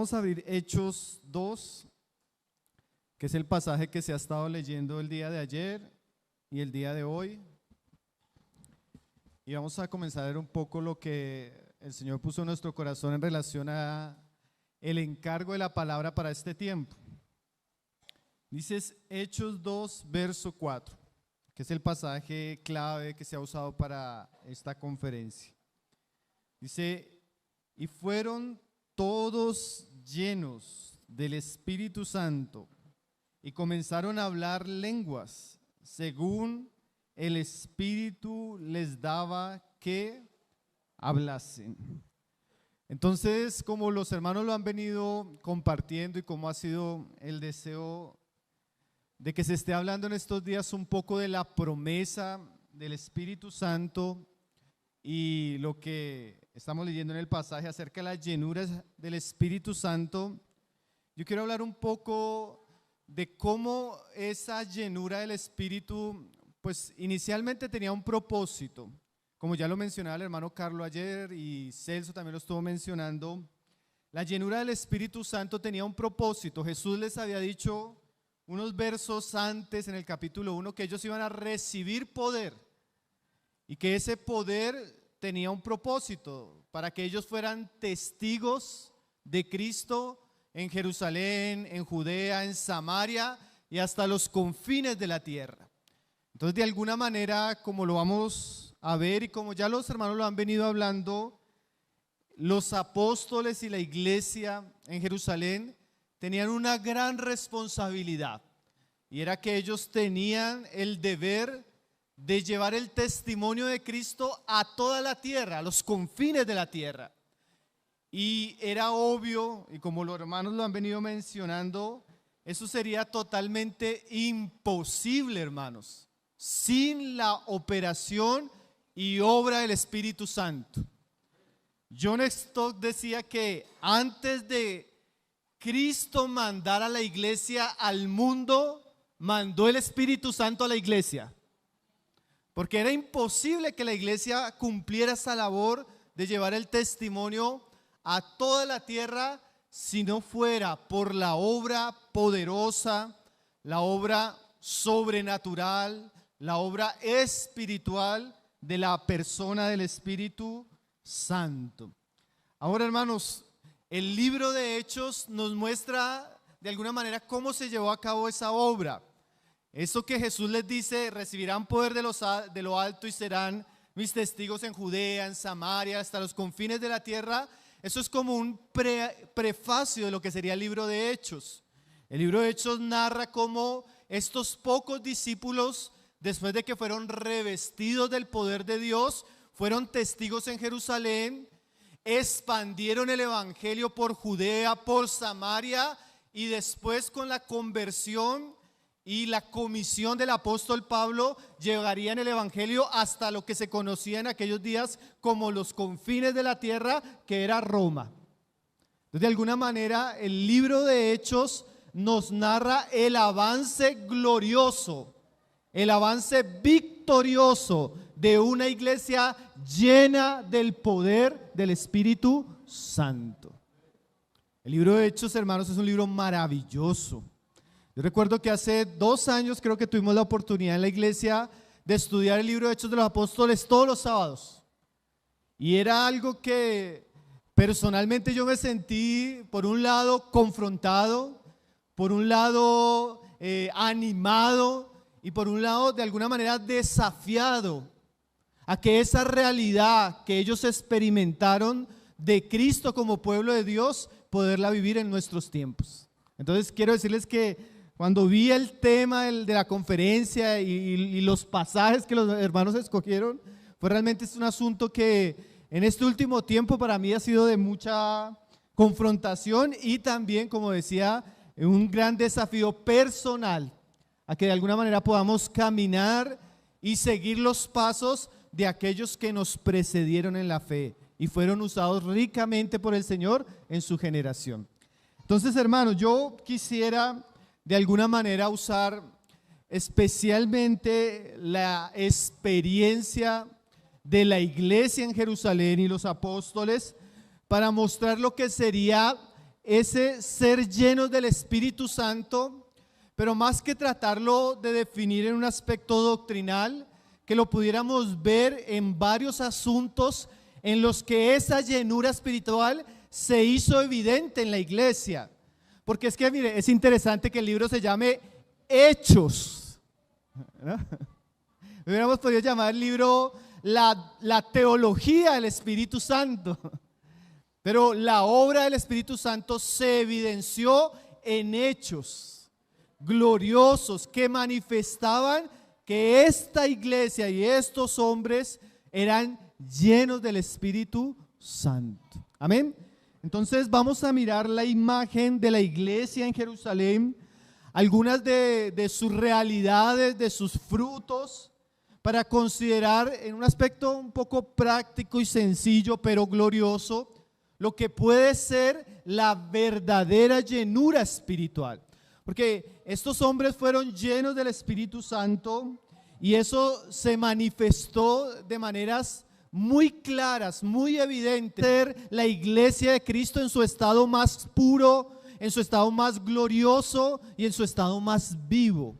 Vamos a abrir Hechos 2, que es el pasaje que se ha estado leyendo el día de ayer y el día de hoy. Y vamos a comenzar a ver un poco lo que el Señor puso en nuestro corazón en relación a el encargo de la palabra para este tiempo. Dices Hechos 2, verso 4, que es el pasaje clave que se ha usado para esta conferencia. Dice, y fueron todos llenos del Espíritu Santo y comenzaron a hablar lenguas según el Espíritu les daba que hablasen. Entonces, como los hermanos lo han venido compartiendo y como ha sido el deseo de que se esté hablando en estos días un poco de la promesa del Espíritu Santo y lo que estamos leyendo en el pasaje acerca de las llenuras del Espíritu Santo, yo quiero hablar un poco de cómo esa llenura del Espíritu, pues inicialmente tenía un propósito, como ya lo mencionaba el hermano Carlos ayer y Celso también lo estuvo mencionando. La llenura del Espíritu Santo tenía un propósito. Jesús les había dicho unos versos antes en el capítulo 1 que ellos iban a recibir poder y que ese poder tenía un propósito para que ellos fueran testigos de Cristo en Jerusalén, en Judea, en Samaria y hasta los confines de la tierra. Entonces, de alguna manera, como lo vamos a ver y como ya los hermanos lo han venido hablando, los apóstoles y la iglesia en Jerusalén tenían una gran responsabilidad y era que ellos tenían el deber de llevar el testimonio de Cristo a toda la tierra, a los confines de la tierra. Y era obvio, y como los hermanos lo han venido mencionando, eso sería totalmente imposible, hermanos, sin la operación y obra del Espíritu Santo. John Stott decía que antes de Cristo mandar a la iglesia al mundo, mandó el Espíritu Santo a la iglesia. Porque era imposible que la iglesia cumpliera esa labor de llevar el testimonio a toda la tierra si no fuera por la obra poderosa, la obra sobrenatural, la obra espiritual de la persona del Espíritu Santo. Ahora, hermanos, el libro de Hechos nos muestra de alguna manera cómo se llevó a cabo esa obra. Eso que Jesús les dice, recibirán poder de lo alto y serán mis testigos en Judea, en Samaria, hasta los confines de la tierra. Eso es como un prefacio de lo que sería el libro de Hechos. El libro de Hechos narra cómo estos pocos discípulos, después de que fueron revestidos del poder de Dios, fueron testigos en Jerusalén, expandieron el evangelio por Judea, por Samaria, y después con la conversión y la comisión del apóstol Pablo llevarían el evangelio hasta lo que se conocía en aquellos días como los confines de la tierra, que era Roma. Entonces, de alguna manera, el libro de Hechos nos narra el avance glorioso, el avance victorioso de una iglesia llena del poder del Espíritu Santo. El libro de Hechos, hermanos, es un libro maravilloso. Yo recuerdo que hace 2 años creo que tuvimos la oportunidad en la iglesia de estudiar el libro de Hechos de los Apóstoles todos los sábados. Y era algo que personalmente yo me sentí, por un lado, confrontado, por un lado, animado y por un lado, de alguna manera, desafiado a que esa realidad que ellos experimentaron de Cristo como pueblo de Dios, poderla vivir en nuestros tiempos. Entonces quiero decirles que cuando vi el tema de la conferencia y los pasajes que los hermanos escogieron, pues realmente es un asunto que en este último tiempo para mí ha sido de mucha confrontación y también, como decía, un gran desafío personal a que de alguna manera podamos caminar y seguir los pasos de aquellos que nos precedieron en la fe y fueron usados ricamente por el Señor en su generación. Entonces, hermanos, yo quisiera de alguna manera usar especialmente la experiencia de la iglesia en Jerusalén y los apóstoles para mostrar lo que sería ese ser llenos del Espíritu Santo, pero más que tratarlo de definir en un aspecto doctrinal, que lo pudiéramos ver en varios asuntos en los que esa llenura espiritual se hizo evidente en la iglesia. Porque es que, mire, es interesante que el libro se llame Hechos, ¿no? Hubiéramos podido llamar el libro la teología del Espíritu Santo, pero la obra del Espíritu Santo se evidenció en hechos gloriosos que manifestaban que esta iglesia y estos hombres eran llenos del Espíritu Santo. Amén. Entonces vamos a mirar la imagen de la iglesia en Jerusalén, algunas de sus realidades, de sus frutos, para considerar en un aspecto un poco práctico y sencillo, pero glorioso, lo que puede ser la verdadera llenura espiritual. Porque estos hombres fueron llenos del Espíritu Santo y eso se manifestó de maneras muy claras, muy evidentes. Ser la iglesia de Cristo en su estado más puro, en su estado más glorioso y en su estado más vivo.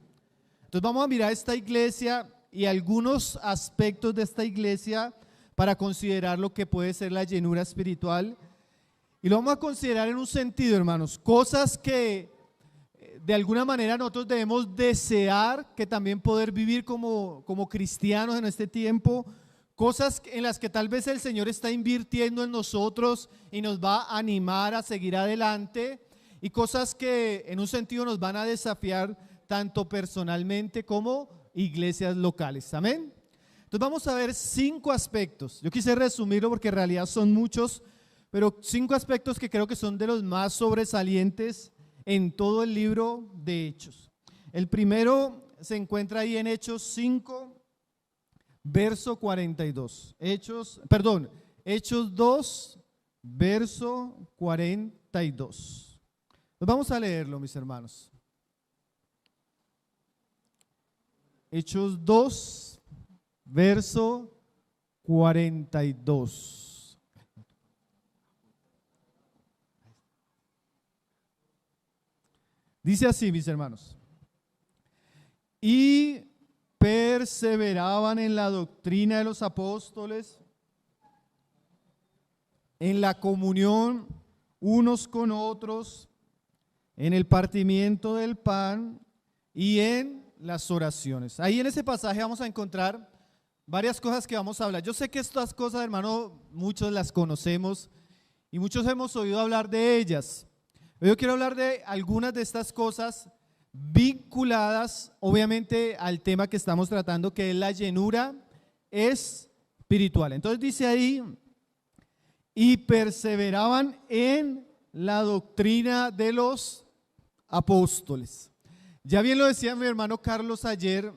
Entonces vamos a mirar esta iglesia y algunos aspectos de esta iglesia para considerar lo que puede ser la llenura espiritual. Y lo vamos a considerar en un sentido, hermanos, cosas que de alguna manera nosotros debemos desear que también poder vivir como cristianos en este tiempo, cosas en las que tal vez el Señor está invirtiendo en nosotros y nos va a animar a seguir adelante, y cosas que en un sentido nos van a desafiar tanto personalmente como iglesias locales. Amén. Entonces vamos a ver 5 aspectos. Yo quise resumirlo porque en realidad son muchos, pero 5 aspectos que creo que son de los más sobresalientes en todo el libro de Hechos. El primero se encuentra ahí en Hechos 5, verso 42. Hechos 2, verso 42. Pues vamos a leerlo, mis hermanos. Hechos 2, verso 42. Dice así, mis hermanos: y perseveraban en la doctrina de los apóstoles, en la comunión unos con otros, en el partimiento del pan y en las oraciones. Ahí en ese pasaje vamos a encontrar varias cosas que vamos a hablar. Yo sé que estas cosas, hermano, muchos las conocemos y muchos hemos oído hablar de ellas. Pero yo quiero hablar de algunas de estas cosas vinculadas, obviamente, al tema que estamos tratando, que es la llenura espiritual. Entonces dice ahí: y perseveraban en la doctrina de los apóstoles. Ya bien lo decía mi hermano Carlos ayer,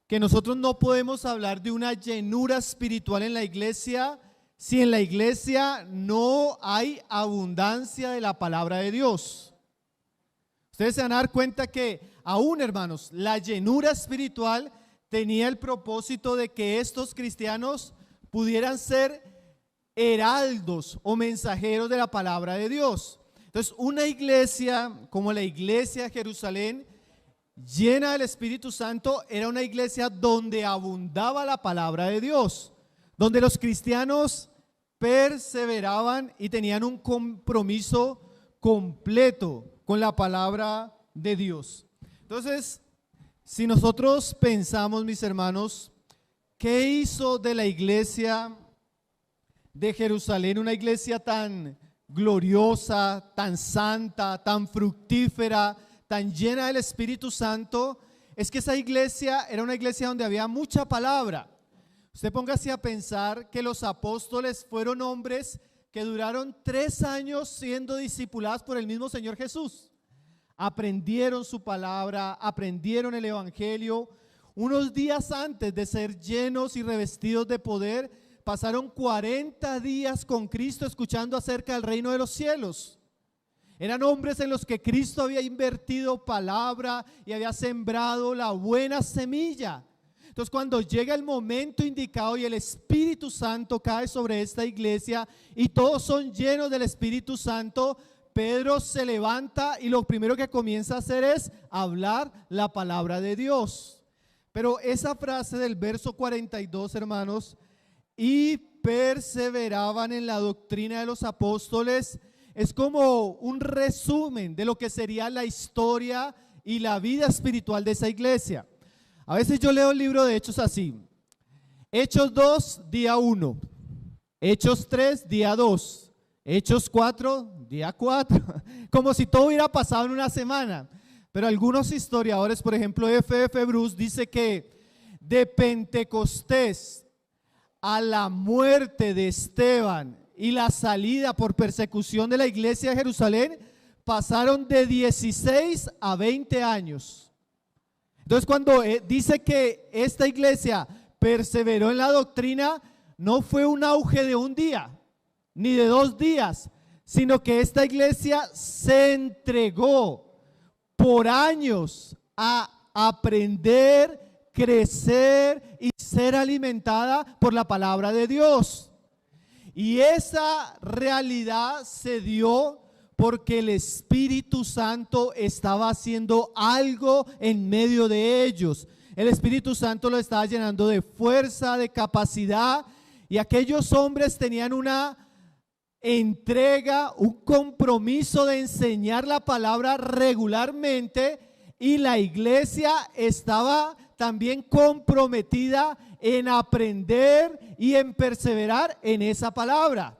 que nosotros no podemos hablar de una llenura espiritual en la iglesia si en la iglesia no hay abundancia de la palabra de Dios. Ustedes se van a dar cuenta que aún, hermanos, la llenura espiritual tenía el propósito de que estos cristianos pudieran ser heraldos o mensajeros de la palabra de Dios. Entonces, una iglesia como la iglesia de Jerusalén, llena del Espíritu Santo, era una iglesia donde abundaba la palabra de Dios, donde los cristianos perseveraban y tenían un compromiso completo con la palabra de Dios. Entonces, si nosotros pensamos, mis hermanos, ¿qué hizo de la iglesia de Jerusalén una iglesia tan gloriosa, tan santa, tan fructífera, tan llena del Espíritu Santo? Es que esa iglesia era una iglesia donde había mucha palabra. Usted póngase a pensar que los apóstoles fueron hombres que duraron 3 años siendo discipulados por el mismo Señor Jesús. Aprendieron su palabra, aprendieron el evangelio. Unos días antes de ser llenos y revestidos de poder, pasaron 40 días con Cristo escuchando acerca del reino de los cielos. Eran hombres en los que Cristo había invertido palabra y había sembrado la buena semilla. Entonces, cuando llega el momento indicado y el Espíritu Santo cae sobre esta iglesia y todos son llenos del Espíritu Santo, Pedro se levanta y lo primero que comienza a hacer es hablar la palabra de Dios. Pero esa frase del verso 42, hermanos, y perseveraban en la doctrina de los apóstoles, es como un resumen de lo que sería la historia y la vida espiritual de esa iglesia. A veces yo leo el libro de Hechos así: Hechos 2, día 1, Hechos 3, día 2, Hechos 4, día 4, como si todo hubiera pasado en una semana. Pero algunos historiadores, por ejemplo F.F. Bruce, dice que de Pentecostés a la muerte de Esteban y la salida por persecución de la iglesia de Jerusalén pasaron de 16 a 20 años. Entonces, cuando dice que esta iglesia perseveró en la doctrina, no fue un auge de un día ni de 2 días, sino que esta iglesia se entregó por años a aprender, crecer y ser alimentada por la palabra de Dios. Y esa realidad se dio porque el Espíritu Santo estaba haciendo algo en medio de ellos. El Espíritu Santo lo estaba llenando de fuerza, de capacidad, y aquellos hombres tenían una entrega, un compromiso de enseñar la palabra regularmente, y la iglesia estaba también comprometida en aprender y en perseverar en esa palabra.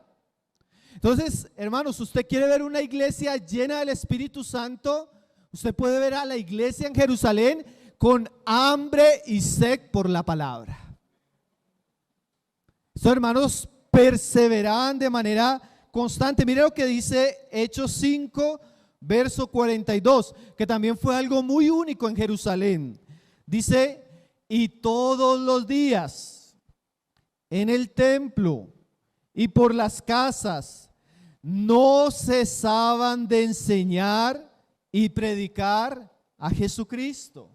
Entonces, hermanos, usted quiere ver una iglesia llena del Espíritu Santo, usted puede ver a la iglesia en Jerusalén con hambre y sed por la palabra. Estos hermanos perseveraban de manera constante. Mire lo que dice Hechos 5, verso 42, que también fue algo muy único en Jerusalén. Dice: y todos los días en el templo y por las casas no cesaban de enseñar y predicar a Jesucristo.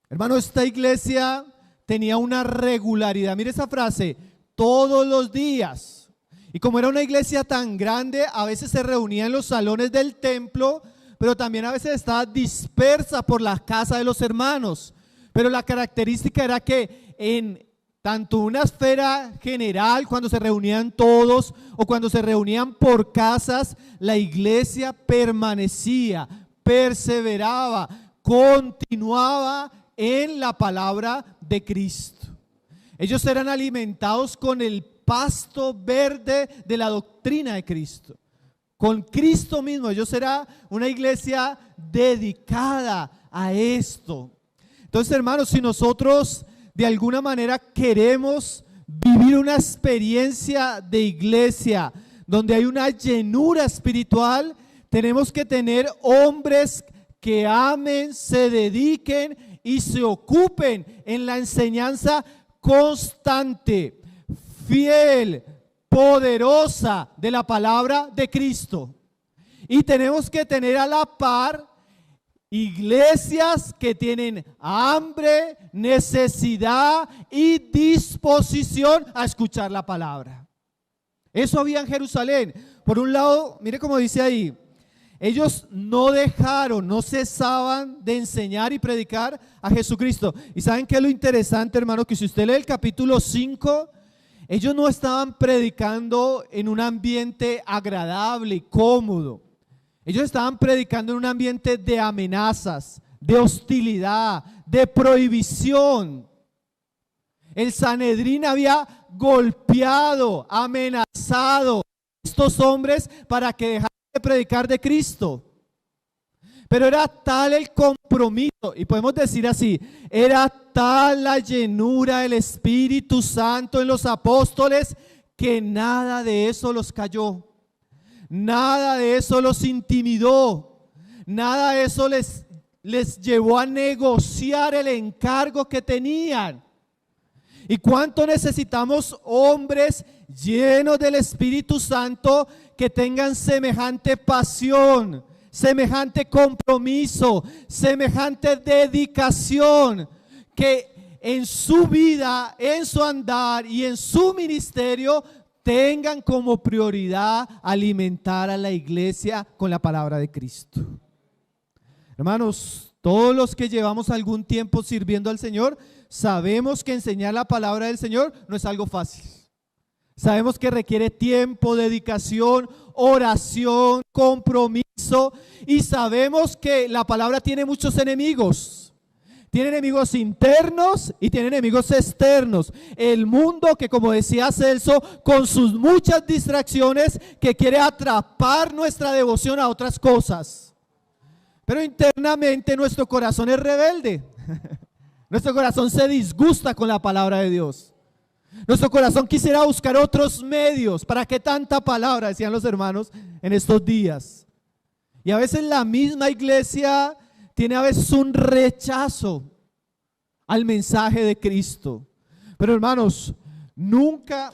Hermano, esta iglesia tenía una regularidad. Mire esa frase: todos los días. Y como era una iglesia tan grande, a veces se reunía en los salones del templo, pero también a veces estaba dispersa por la casa de los hermanos. Pero la característica era que en tanto una esfera general, cuando se reunían todos o cuando se reunían por casas, la iglesia permanecía, perseveraba, continuaba en la palabra de Cristo. Ellos eran alimentados con el pasto verde de la doctrina de Cristo, con Cristo mismo. Ellos eran una iglesia dedicada a esto. Entonces, hermanos, si nosotros de alguna manera queremos vivir una experiencia de iglesia donde hay una llenura espiritual, tenemos que tener hombres que amen, se dediquen y se ocupen en la enseñanza constante, fiel, poderosa de la palabra de Cristo. Y tenemos que tener a la par iglesias que tienen hambre, necesidad y disposición a escuchar la palabra. Eso había en Jerusalén. Por un lado, mire cómo dice ahí: ellos no dejaron, no cesaban de enseñar y predicar a Jesucristo. Y ¿saben qué es lo interesante, hermano? Que si usted lee el capítulo 5, ellos no estaban predicando en un ambiente agradable y cómodo. Ellos estaban predicando en un ambiente de amenazas, de hostilidad, de prohibición. El Sanedrín había golpeado, amenazado a estos hombres para que dejaran de predicar de Cristo. Pero era tal el compromiso, y podemos decir así, era tal la llenura del Espíritu Santo en los apóstoles, que nada de eso los cayó. Nada de eso los intimidó, nada de eso les llevó a negociar el encargo que tenían. ¿Y cuánto necesitamos hombres llenos del Espíritu Santo que tengan semejante pasión, semejante compromiso, semejante dedicación, que en su vida, en su andar y en su ministerio tengan como prioridad alimentar a la iglesia con la palabra de Cristo. Hermanos, todos los que llevamos algún tiempo sirviendo al Señor, sabemos que enseñar la palabra del Señor no es algo fácil. Sabemos que requiere tiempo, dedicación, oración, compromiso, y sabemos que la palabra tiene muchos enemigos. Tiene enemigos internos y tiene enemigos externos. El mundo que, como decía Celso, con sus muchas distracciones, que quiere atrapar nuestra devoción a otras cosas. Pero internamente nuestro corazón es rebelde. Nuestro corazón se disgusta con la palabra de Dios. Nuestro corazón quisiera buscar otros medios. ¿Para qué tanta palabra?, decían los hermanos en estos días. Y a veces la misma iglesia tiene a veces un rechazo al mensaje de Cristo. Pero hermanos, nunca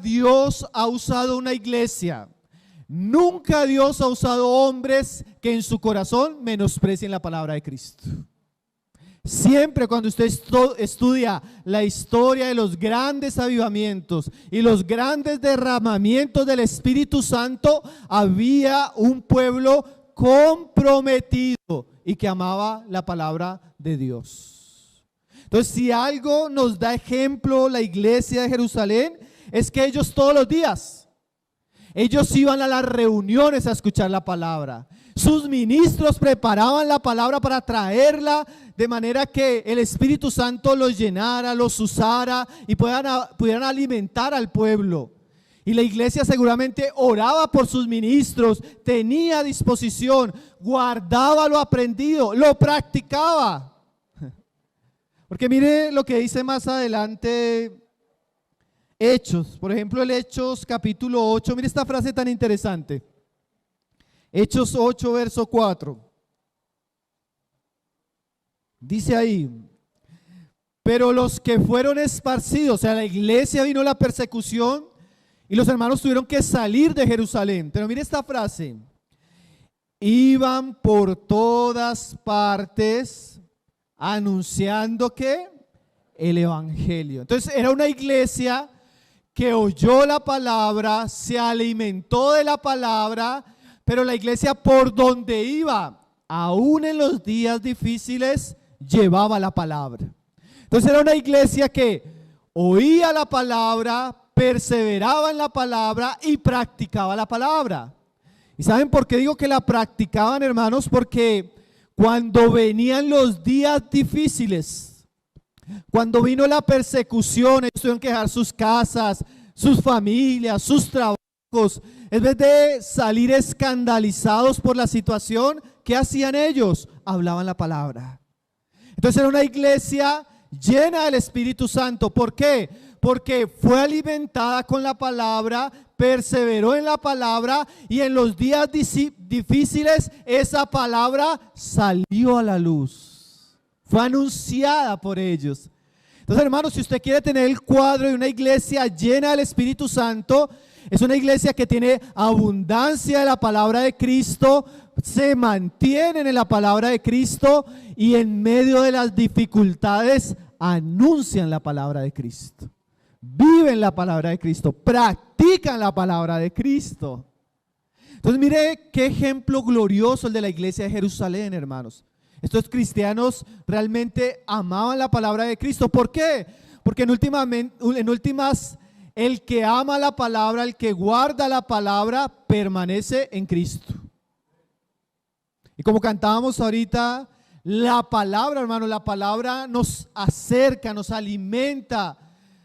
Dios ha usado una iglesia, nunca Dios ha usado hombres que en su corazón menosprecien la palabra de Cristo. Siempre cuando usted estudia la historia de los grandes avivamientos y los grandes derramamientos del Espíritu Santo, había un pueblo comprometido y que amaba la palabra de Dios. Entonces, si algo nos da ejemplo la iglesia de Jerusalén, es que ellos todos los días, ellos iban a las reuniones a escuchar la palabra. Sus ministros preparaban la palabra para traerla de manera que el Espíritu Santo los llenara, los usara y pudieran alimentar al pueblo. Y la iglesia seguramente oraba por sus ministros, tenía disposición, guardaba lo aprendido, lo practicaba. Porque mire lo que dice más adelante Hechos, por ejemplo el Hechos capítulo 8, mire esta frase tan interesante. Hechos 8, verso 4. Dice ahí: pero los que fueron esparcidos, o sea, a la iglesia vino la persecución y los hermanos tuvieron que salir de Jerusalén. Pero mire esta frase: iban por todas partes anunciando ¿qué? El evangelio. Entonces era una iglesia que oyó la palabra, se alimentó de la palabra, pero la iglesia por donde iba, aún en los días difíciles, llevaba la palabra. Entonces era una iglesia que oía la palabra, perseveraba en la palabra y practicaba la palabra. ¿Y saben por qué digo que la practicaban, hermanos? Porque cuando venían los días difíciles, cuando vino la persecución, ellos tuvieron que dejar sus casas, sus familias, sus trabajos. En vez de salir escandalizados por la situación, ¿qué hacían ellos? Hablaban la palabra. Entonces era una iglesia llena del Espíritu Santo. ¿Por qué? Porque fue alimentada con la palabra, perseveró en la palabra y en los días difíciles esa palabra salió a la luz. Fue anunciada por ellos. Entonces, hermanos, si usted quiere tener el cuadro de una iglesia llena del Espíritu Santo, es una iglesia que tiene abundancia de la palabra de Cristo, se mantienen en la palabra de Cristo y en medio de las dificultades anuncian la palabra de Cristo. Viven la palabra de Cristo, practican la palabra de Cristo. Entonces mire qué ejemplo glorioso el de la iglesia de Jerusalén, hermanos. Estos cristianos realmente amaban la palabra de Cristo. ¿Por qué? Porque en últimas, el que ama la palabra, el que guarda la palabra, permanece en Cristo. Y como cantábamos ahorita, la palabra, hermano, la palabra nos acerca, nos alimenta,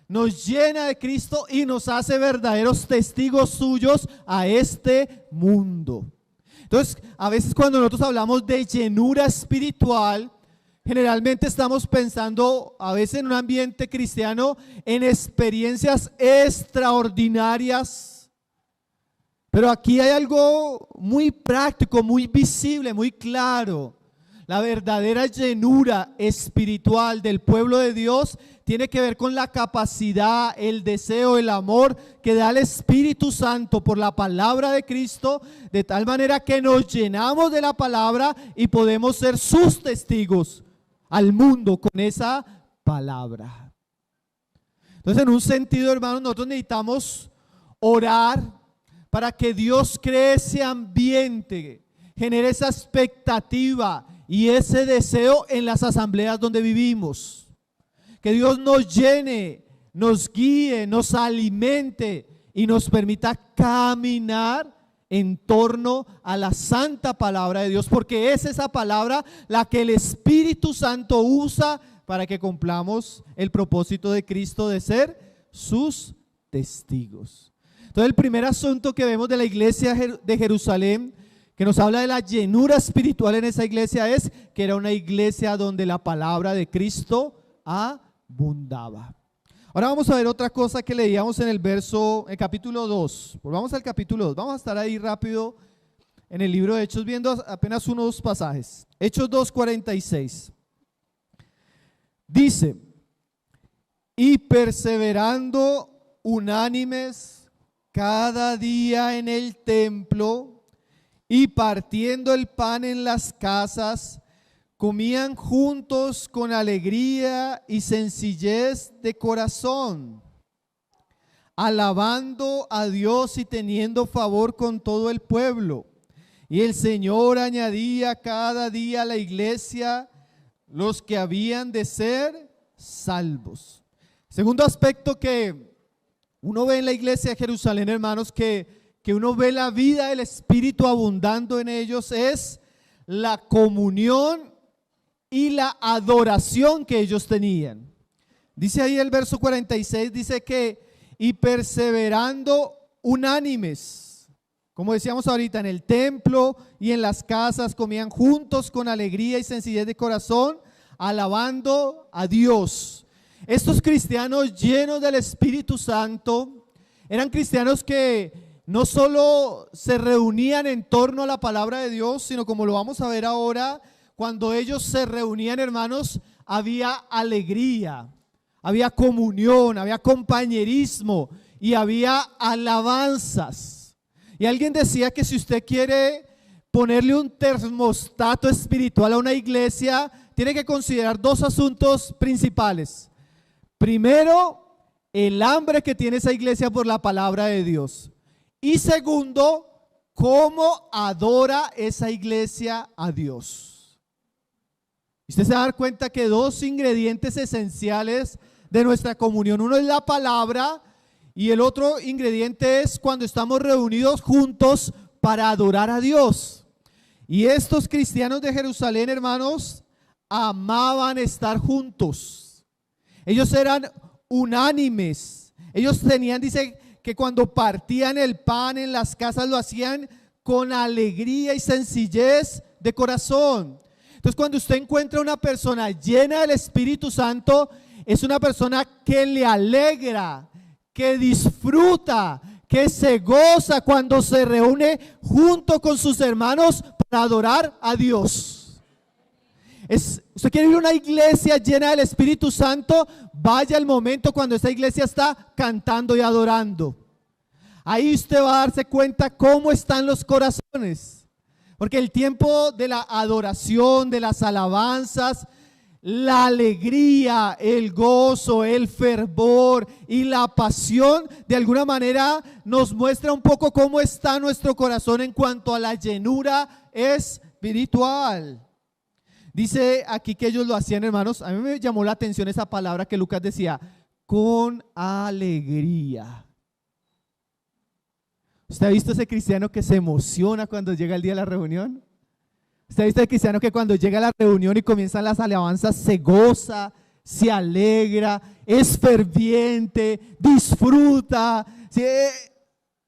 nos llena de Cristo y nos hace verdaderos testigos suyos a este mundo. Entonces, a veces cuando nosotros hablamos de llenura espiritual, generalmente estamos pensando, a veces en un ambiente cristiano, en experiencias extraordinarias. Pero aquí hay algo muy práctico, muy visible, muy claro. La verdadera llenura espiritual del pueblo de Dios tiene que ver con la capacidad, el deseo, el amor que da el Espíritu Santo por la palabra de Cristo, de tal manera que nos llenamos de la palabra y podemos ser sus testigos al mundo con esa palabra. Entonces, en un sentido, hermanos, nosotros necesitamos orar para que Dios cree ese ambiente, genere esa expectativa y ese deseo en las asambleas donde vivimos. Que Dios nos llene, nos guíe, nos alimente y nos permita caminar en torno a la santa palabra de Dios, porque es esa palabra la que el Espíritu Santo usa para que cumplamos el propósito de Cristo de ser sus testigos. Entonces, el primer asunto que vemos de la iglesia de Jerusalén, que nos habla de la llenura espiritual en esa iglesia, es que era una iglesia donde la palabra de Cristo abundaba. Ahora vamos a ver otra cosa que leíamos en el capítulo 2. Volvamos al capítulo 2. Vamos a estar ahí rápido en el libro de Hechos viendo apenas unos pasajes. Hechos 2:46. Dice: y perseverando unánimes cada día en el templo y partiendo el pan en las casas, comían juntos con alegría y sencillez de corazón, alabando a Dios y teniendo favor con todo el pueblo. Y el Señor añadía cada día a la iglesia los que habían de ser salvos. Segundo aspecto que uno ve en la iglesia de Jerusalén, hermanos, que uno ve la vida del Espíritu abundando en ellos, es la comunión y la adoración que ellos tenían. Dice ahí el verso 46, dice que y perseverando unánimes, como decíamos ahorita, en el templo y en las casas comían juntos con alegría y sencillez de corazón, alabando a Dios. Estos cristianos llenos del Espíritu Santo eran cristianos que no solo se reunían en torno a la palabra de Dios, sino, como lo vamos a ver ahora, cuando ellos se reunían, hermanos, había alegría, había comunión, había compañerismo y había alabanzas. Y alguien decía que si usted quiere ponerle un termostato espiritual a una iglesia, tiene que considerar dos asuntos principales. Primero, el hambre que tiene esa iglesia por la palabra de Dios. Y segundo, cómo adora esa iglesia a Dios. Usted se va a dar cuenta que dos ingredientes esenciales de nuestra comunión, uno es la palabra y el otro ingrediente es cuando estamos reunidos juntos para adorar a Dios. Y estos cristianos de Jerusalén, hermanos, amaban estar juntos. Ellos eran unánimes. Ellos tenían, dice, que cuando partían el pan en las casas lo hacían con alegría y sencillez de corazón. Entonces, cuando usted encuentra una persona llena del Espíritu Santo, es una persona que le alegra, que disfruta, que se goza cuando se reúne junto con sus hermanos para adorar a Dios. Usted quiere ir a una iglesia llena del Espíritu Santo, vaya al momento cuando esa iglesia está cantando y adorando. Ahí usted va a darse cuenta cómo están los corazones. Porque el tiempo de la adoración, de las alabanzas, la alegría, el gozo, el fervor y la pasión, de alguna manera nos muestra un poco cómo está nuestro corazón en cuanto a la llenura espiritual. Dice aquí que ellos lo hacían, hermanos. A mí me llamó la atención esa palabra que Lucas decía, con alegría. ¿Usted ha visto ese cristiano que se emociona cuando llega el día de la reunión? ¿Usted ha visto ese cristiano que cuando llega a la reunión y comienzan las alabanzas se goza, se alegra, es ferviente, disfruta? ¿Sí?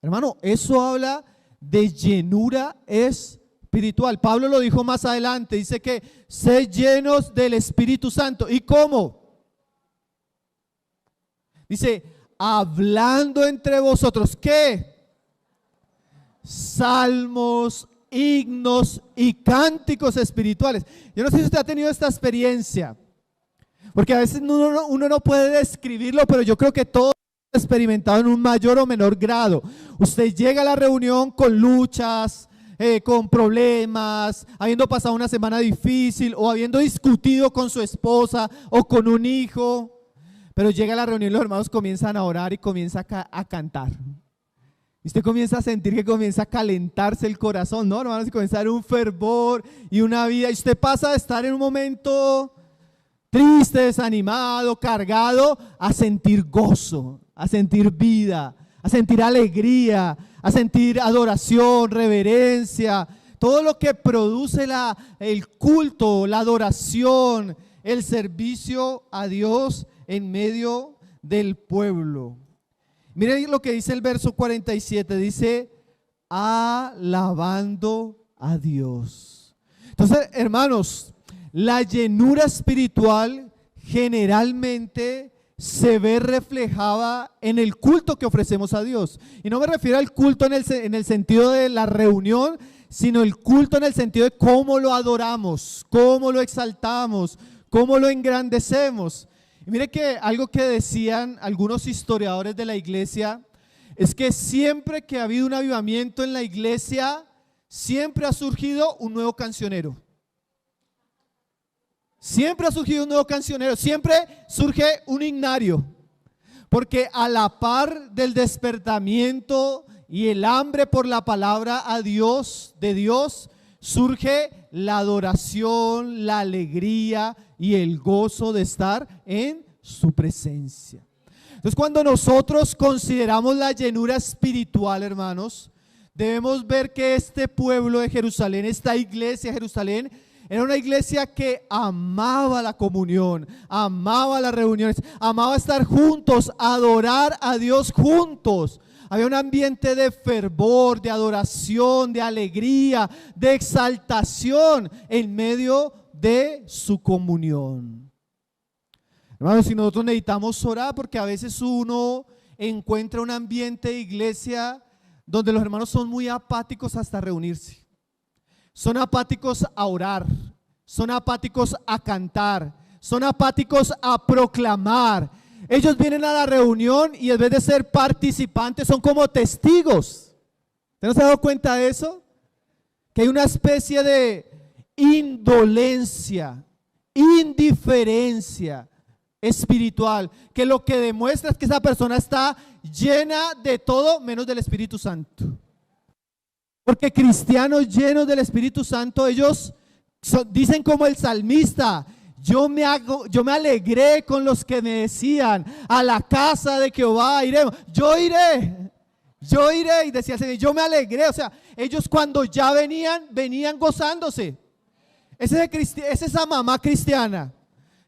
Hermano, eso habla de llenura espiritual. Pablo lo dijo más adelante, dice que sed llenos del Espíritu Santo. ¿Y cómo? Dice, hablando entre vosotros, ¿qué? Salmos, himnos y cánticos espirituales. Yo no sé si usted ha tenido esta experiencia, porque a veces uno no puede describirlo, pero yo creo que todos hemos experimentado en un mayor o menor grado. Usted llega a la reunión con luchas, con problemas, habiendo pasado una semana difícil o habiendo discutido con su esposa o con un hijo. Pero llega a la reunión y los hermanos comienzan a orar y comienza a cantar. Y usted comienza a sentir que comienza a calentarse el corazón, ¿no, hermanos? Y comienza a dar un fervor y una vida. Y usted pasa de estar en un momento triste, desanimado, cargado, a sentir gozo, a sentir vida, a sentir alegría, a sentir adoración, reverencia. Todo lo que produce el culto, la adoración, el servicio a Dios en medio del pueblo. Miren lo que dice el verso 47, dice, alabando a Dios. Entonces, hermanos, la llenura espiritual generalmente se ve reflejada en el culto que ofrecemos a Dios. Y no me refiero al culto en el sentido de la reunión, sino el culto en el sentido de cómo lo adoramos, cómo lo exaltamos, cómo lo engrandecemos. Y mire que algo que decían algunos historiadores de la iglesia es que siempre que ha habido un avivamiento en la iglesia, siempre ha surgido un nuevo cancionero. Siempre ha surgido un nuevo cancionero, siempre surge un himnario. Porque a la par del despertamiento y el hambre por la palabra de Dios, surge la adoración, la alegría y el gozo de estar en su presencia. Entonces, cuando nosotros consideramos la llenura espiritual, hermanos, debemos ver que este pueblo de Jerusalén, esta iglesia de Jerusalén, era una iglesia que amaba la comunión, amaba las reuniones, amaba estar juntos, adorar a Dios juntos. Había un ambiente de fervor, de adoración, de alegría, de exaltación en medio de su comunión. Hermanos, si nosotros necesitamos orar, porque a veces uno encuentra un ambiente de iglesia donde los hermanos son muy apáticos hasta reunirse. Son apáticos a orar, son apáticos a cantar, son apáticos a proclamar. Ellos vienen a la reunión y en vez de ser participantes son como testigos. ¿Usted no se ha dado cuenta de eso? Que hay una especie de indolencia, indiferencia espiritual, que lo que demuestra es que esa persona está llena de todo menos del Espíritu Santo. Porque cristianos llenos del Espíritu Santo, ellos dicen como el salmista: yo me alegré con los que me decían, a la casa de Jehová iremos. Yo iré, y decía el Señor, yo me alegré. O sea, ellos cuando ya venían gozándose. Es esa mamá cristiana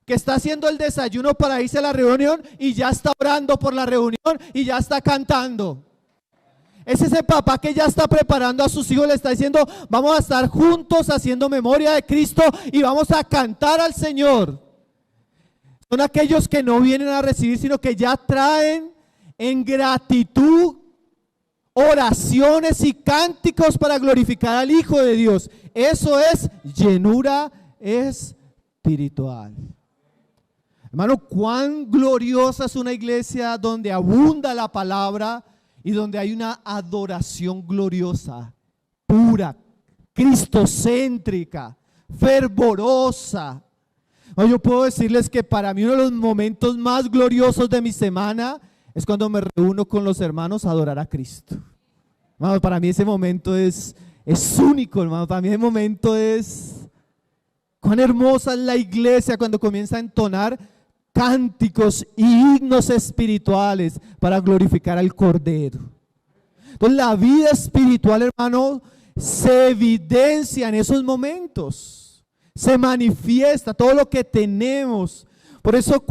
que está haciendo el desayuno para irse a la reunión y ya está orando por la reunión y ya está cantando. Es ese papá que ya está preparando a sus hijos, le está diciendo: vamos a estar juntos haciendo memoria de Cristo y vamos a cantar al Señor. Son aquellos que no vienen a recibir, sino que ya traen en gratitud oraciones y cánticos para glorificar al Hijo de Dios. Eso es llenura espiritual. Hermano, cuán gloriosa es una iglesia donde abunda la palabra y donde hay una adoración gloriosa, pura, cristocéntrica, fervorosa. Yo puedo decirles que para mí uno de los momentos más gloriosos de mi semana es cuando me reúno con los hermanos a adorar a Cristo. Hermano, para mí ese momento es único, hermano. Para mí ese momento es cuán hermosa es la iglesia cuando comienza a entonar cánticos y himnos espirituales para glorificar al Cordero. Entonces la vida espiritual, hermano, se evidencia en esos momentos, se manifiesta todo lo que tenemos. Por eso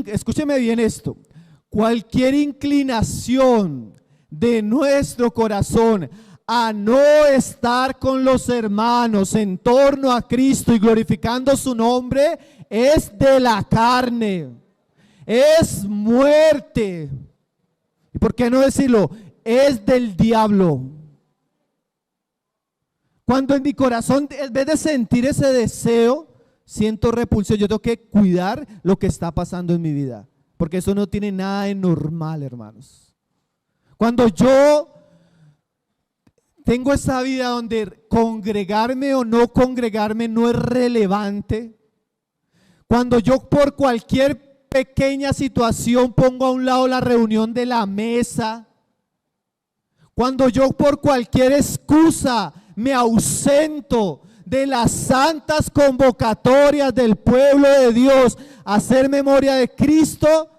escúcheme bien esto, cualquier inclinación de nuestro corazón a no estar con los hermanos en torno a Cristo y glorificando su nombre es de la carne, es muerte. ¿Y por qué no decirlo? Es del diablo. Cuando en mi corazón, en vez de sentir ese deseo, siento repulsión, yo tengo que cuidar lo que está pasando en mi vida, porque eso no tiene nada de normal, hermanos. Cuando yo Tengo esta vida donde congregarme o no congregarme no es relevante. Cuando yo por cualquier pequeña situación pongo a un lado la reunión de la mesa, cuando yo por cualquier excusa me ausento de las santas convocatorias del pueblo de Dios a hacer memoria de Cristo,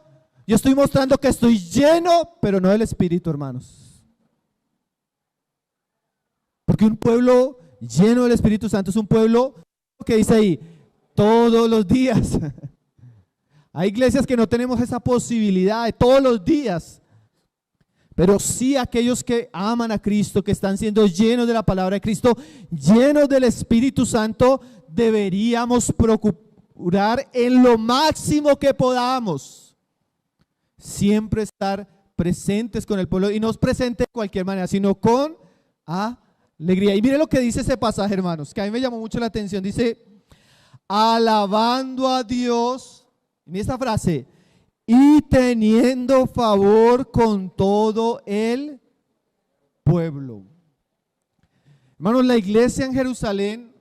yo estoy mostrando que estoy lleno, pero no del Espíritu, hermanos. Porque un pueblo lleno del Espíritu Santo es un pueblo que dice ahí, todos los días. Hay iglesias que no tenemos esa posibilidad de todos los días, pero sí aquellos que aman a Cristo, que están siendo llenos de la palabra de Cristo, llenos del Espíritu Santo, deberíamos procurar en lo máximo que podamos siempre estar presentes con el pueblo, y no presentes de cualquier manera, sino con alegría. Y mire lo que dice ese pasaje, hermanos, que a mí me llamó mucho la atención. Dice, alabando a Dios, en esta frase, y teniendo favor con todo el pueblo. Hermanos, la iglesia en Jerusalén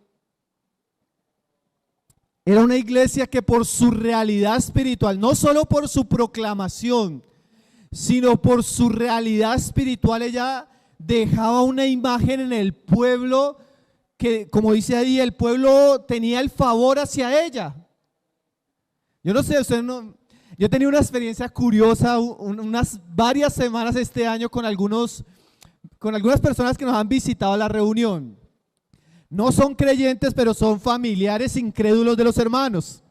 era una iglesia que por su realidad espiritual, no solo por su proclamación, sino por su realidad espiritual, ella dejaba una imagen en el pueblo que, como dice ahí, el pueblo tenía el favor hacia ella. Yo no sé, usted no... Yo tenía una experiencia curiosa, unas varias semanas este año con algunas personas que nos han visitado a la reunión. No son creyentes, pero son familiares incrédulos de los hermanos.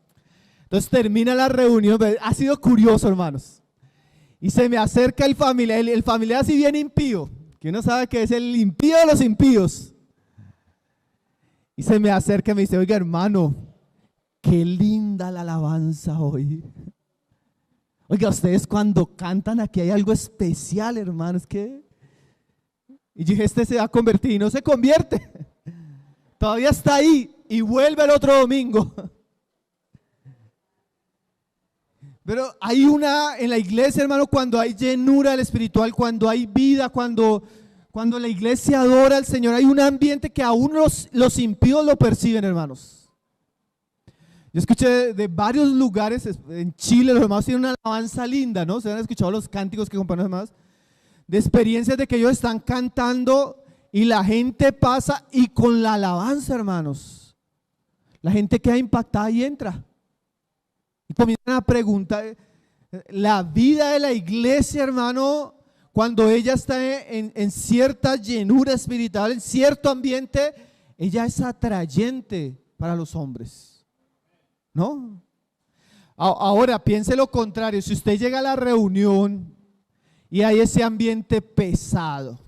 Entonces termina la reunión, ha sido curioso, hermanos. Y se me acerca el familiar así bien impío, que uno sabe que es el impío de los impíos. Y se me acerca y me dice, oiga, hermano, qué linda la alabanza hoy. Oiga, ustedes cuando cantan aquí hay algo especial, hermanos, que... Y yo dije, este se va a convertir, y no se convierte. Todavía está ahí y vuelve el otro domingo. Pero hay en la iglesia, hermano, cuando hay llenura del espiritual, cuando hay vida, cuando la iglesia adora al Señor, hay un ambiente que aún los impíos lo perciben, hermanos. Yo escuché de varios lugares, en Chile los hermanos tienen una alabanza linda, ¿no? Se han escuchado los cánticos que componen los hermanos, de experiencias de que ellos están cantando y la gente pasa y con la alabanza, hermanos, la gente queda impactada y entra. Y comienzan a preguntar, la vida de la iglesia, hermano, cuando ella está en cierta llenura espiritual, en cierto ambiente, ella es atrayente para los hombres. ¿No? Ahora piense lo contrario. Si usted llega a la reunión y hay ese ambiente pesado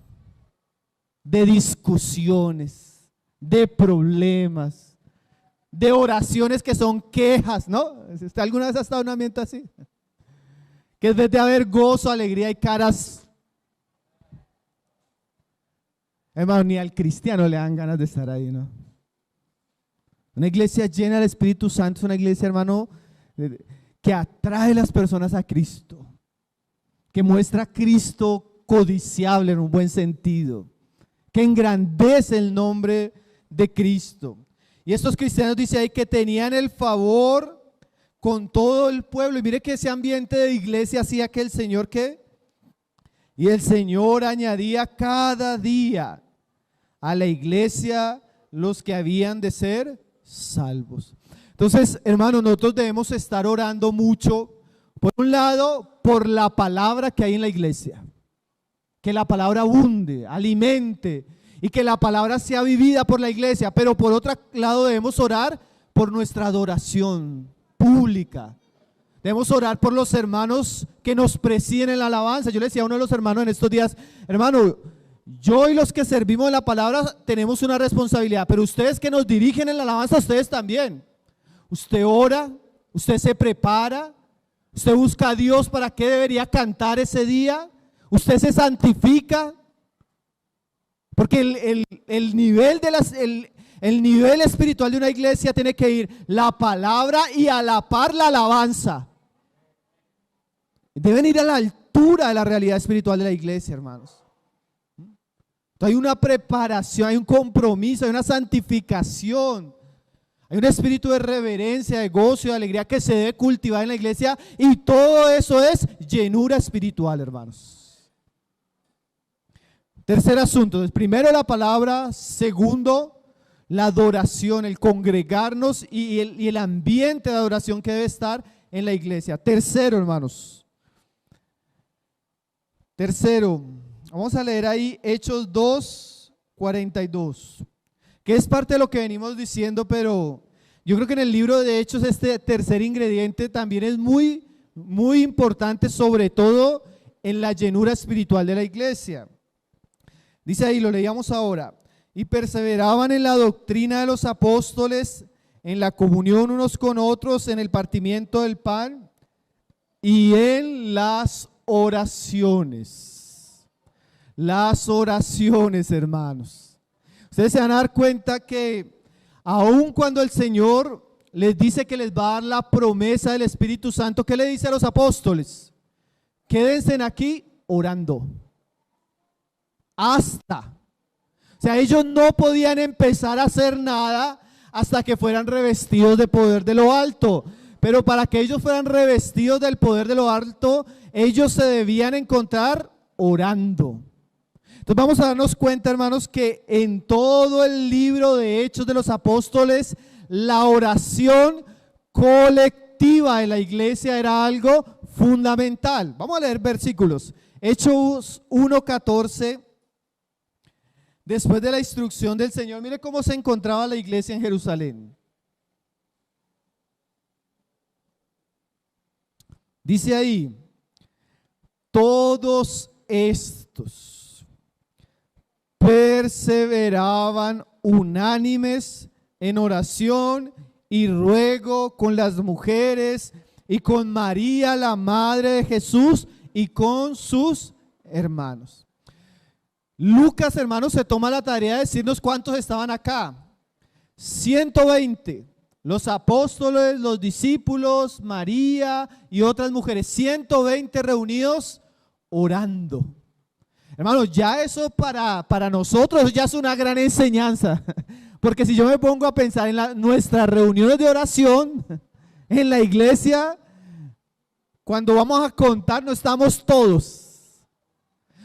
de discusiones, de problemas, de oraciones que son quejas, ¿no? ¿Usted alguna vez ha estado en un ambiente así? Que en vez de haber gozo, alegría y caras, hermano, ni al cristiano le dan ganas de estar ahí, ¿no? Una iglesia llena del Espíritu Santo es una iglesia, hermano, que atrae a las personas a Cristo, que muestra a Cristo codiciable en un buen sentido, que engrandece el nombre de Cristo. Y estos cristianos, dice ahí, que tenían el favor con todo el pueblo. Y mire que ese ambiente de iglesia hacía que el Señor, ¿qué? Y el Señor añadía cada día a la iglesia los que habían de ser salvos. Entonces, hermanos, nosotros debemos estar orando mucho, por un lado, por la palabra que hay en la iglesia, que la palabra abunde, alimente, y que la palabra sea vivida por la iglesia. Pero por otro lado debemos orar por nuestra adoración pública. Debemos orar por los hermanos que nos presiden en la alabanza. Yo le decía a uno de los hermanos en estos días, hermano, yo y los que servimos en la palabra tenemos una responsabilidad, pero ustedes que nos dirigen en la alabanza, ustedes también. Usted ora, usted se prepara, usted busca a Dios para qué debería cantar ese día, usted se santifica, porque el nivel el nivel espiritual de una iglesia tiene que ir la palabra y a la par la alabanza. Deben ir a la altura de la realidad espiritual de la iglesia, hermanos. Hay una preparación, hay un compromiso, hay una santificación. Hay un espíritu de reverencia, de gozo y de alegría que se debe cultivar en la iglesia, y todo eso es llenura espiritual, hermanos. Tercer asunto, primero la palabra, segundo la adoración, el congregarnos y el ambiente de adoración que debe estar en la iglesia. Tercero, hermanos. Tercero, vamos a leer ahí Hechos 2:42, que es parte de lo que venimos diciendo, pero yo creo que en el libro de Hechos este tercer ingrediente también es muy, muy importante, sobre todo en la llenura espiritual de la iglesia. Dice ahí, lo leíamos ahora: y perseveraban en la doctrina de los apóstoles, en la comunión unos con otros, en el partimiento del pan y en las oraciones. Las oraciones, hermanos. Ustedes se van a dar cuenta que aun cuando el Señor les dice que les va a dar la promesa del Espíritu Santo, ¿qué le dice a los apóstoles? Quédense aquí orando. Hasta. O sea, ellos no podían empezar a hacer nada hasta que fueran revestidos de poder de lo alto. Pero para que ellos fueran revestidos del poder de lo alto, ellos se debían encontrar orando. Entonces vamos a darnos cuenta, hermanos, que en todo el libro de Hechos de los Apóstoles, la oración colectiva en la iglesia era algo fundamental. Vamos a leer versículos. Hechos 1:14. Después de la instrucción del Señor, mire cómo se encontraba la iglesia en Jerusalén. Dice ahí: todos estos perseveraban unánimes en oración y ruego con las mujeres y con María, la madre de Jesús, y con sus hermanos. Lucas, hermanos, se toma la tarea de decirnos cuántos estaban acá. 120. Los apóstoles, los discípulos, María y otras mujeres. 120 reunidos orando. Hermanos, ya eso para nosotros ya es una gran enseñanza. Porque si yo me pongo a pensar en nuestras reuniones de oración en la iglesia, cuando vamos a contar no estamos todos.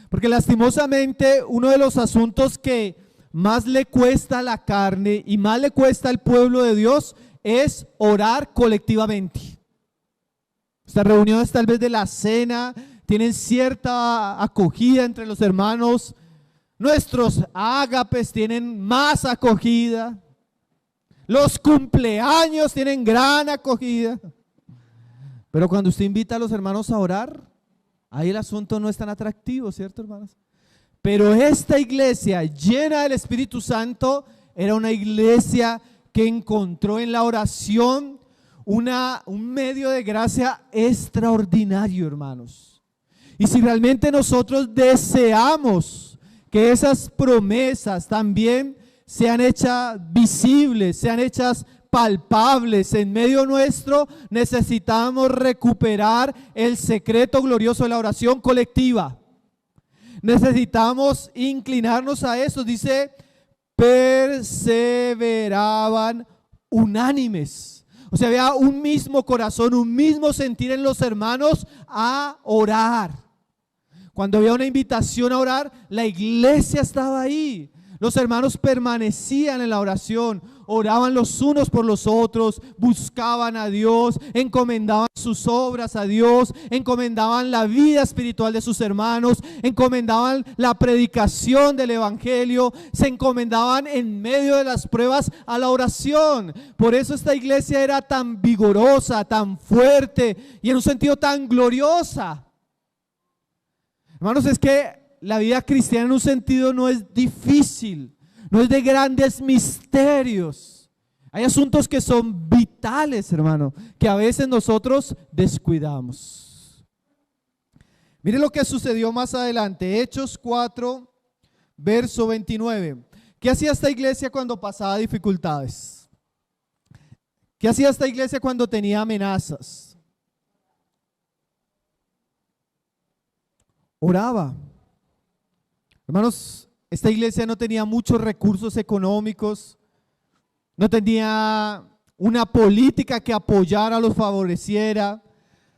Porque lastimosamente uno de los asuntos que más le cuesta a la carne y más le cuesta al pueblo de Dios es orar colectivamente. Estas reuniones tal vez de la cena tienen cierta acogida entre los hermanos. Nuestros ágapes tienen más acogida. Los cumpleaños tienen gran acogida. Pero cuando usted invita a los hermanos a orar, ahí el asunto no es tan atractivo, ¿cierto, hermanos? Pero esta iglesia llena del Espíritu Santo era una iglesia que encontró en la oración un medio de gracia extraordinario, hermanos. Y si realmente nosotros deseamos que esas promesas también sean hechas visibles, sean hechas palpables en medio nuestro, necesitamos recuperar el secreto glorioso de la oración colectiva. Necesitamos inclinarnos a eso. Dice, perseveraban unánimes. O sea, había un mismo corazón, un mismo sentir en los hermanos a orar. Cuando había una invitación a orar, la iglesia estaba ahí. Los hermanos permanecían en la oración, oraban los unos por los otros, buscaban a Dios, encomendaban sus obras a Dios, encomendaban la vida espiritual de sus hermanos, encomendaban la predicación del evangelio, se encomendaban en medio de las pruebas a la oración. Por eso esta iglesia era tan vigorosa, tan fuerte y en un sentido tan gloriosa. Hermanos, es que la vida cristiana en un sentido no es difícil, no es de grandes misterios. Hay asuntos que son vitales, hermano, que a veces nosotros descuidamos. Mire lo que sucedió más adelante, Hechos 4, verso 29. ¿Qué hacía esta iglesia cuando pasaba dificultades? ¿Qué hacía esta iglesia cuando tenía amenazas? Oraba. Hermanos, esta iglesia no tenía muchos recursos económicos, no tenía una política que apoyara, los favoreciera.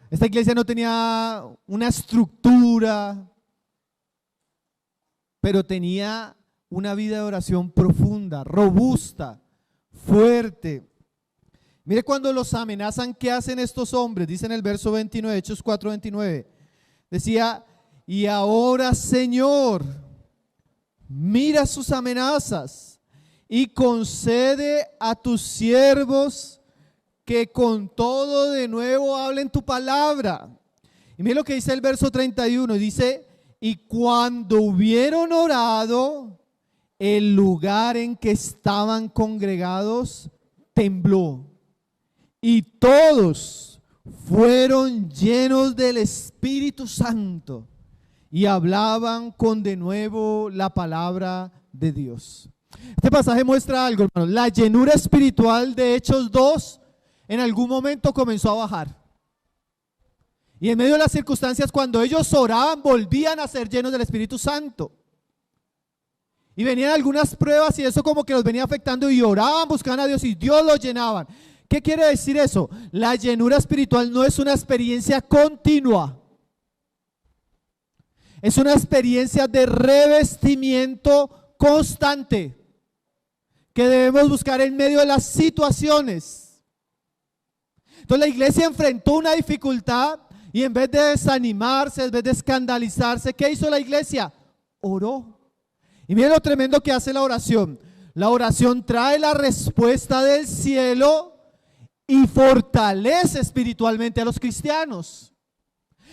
Esta iglesia no tenía una estructura, pero tenía una vida de oración profunda, robusta, fuerte. Mire cuando los amenazan, ¿qué hacen estos hombres? Dice en el verso 29, Hechos 4:29. Decía, y ahora, Señor, mira sus amenazas y concede a tus siervos que con todo de nuevo hablen tu palabra. Y mire lo que dice el verso 31, dice, y cuando hubieron orado, el lugar en que estaban congregados tembló, y todos fueron llenos del Espíritu Santo y hablaban con de nuevo la palabra de Dios. Este pasaje muestra algo, hermanos. La llenura espiritual de Hechos 2 en algún momento comenzó a bajar. Y en medio de las circunstancias, cuando ellos oraban, volvían a ser llenos del Espíritu Santo. Y venían algunas pruebas y eso como que los venía afectando, y oraban, buscaban a Dios y Dios los llenaban. ¿Qué quiere decir eso? La llenura espiritual no es una experiencia continua. Es una experiencia de revestimiento constante que debemos buscar en medio de las situaciones. Entonces la iglesia enfrentó una dificultad y en vez de desanimarse, en vez de escandalizarse, ¿qué hizo la iglesia? Oró. Y miren lo tremendo que hace la oración. La oración trae la respuesta del cielo y fortalece espiritualmente a los cristianos.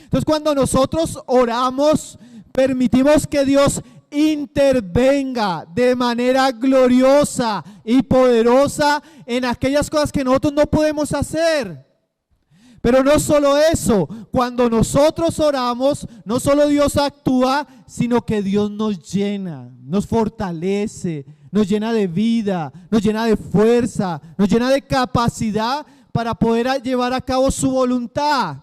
Entonces cuando nosotros oramos, permitimos que Dios intervenga de manera gloriosa y poderosa en aquellas cosas que nosotros no podemos hacer. Pero no solo eso, cuando nosotros oramos, no solo Dios actúa, sino que Dios nos llena, nos fortalece, nos llena de vida, nos llena de fuerza, nos llena de capacidad para poder llevar a cabo su voluntad.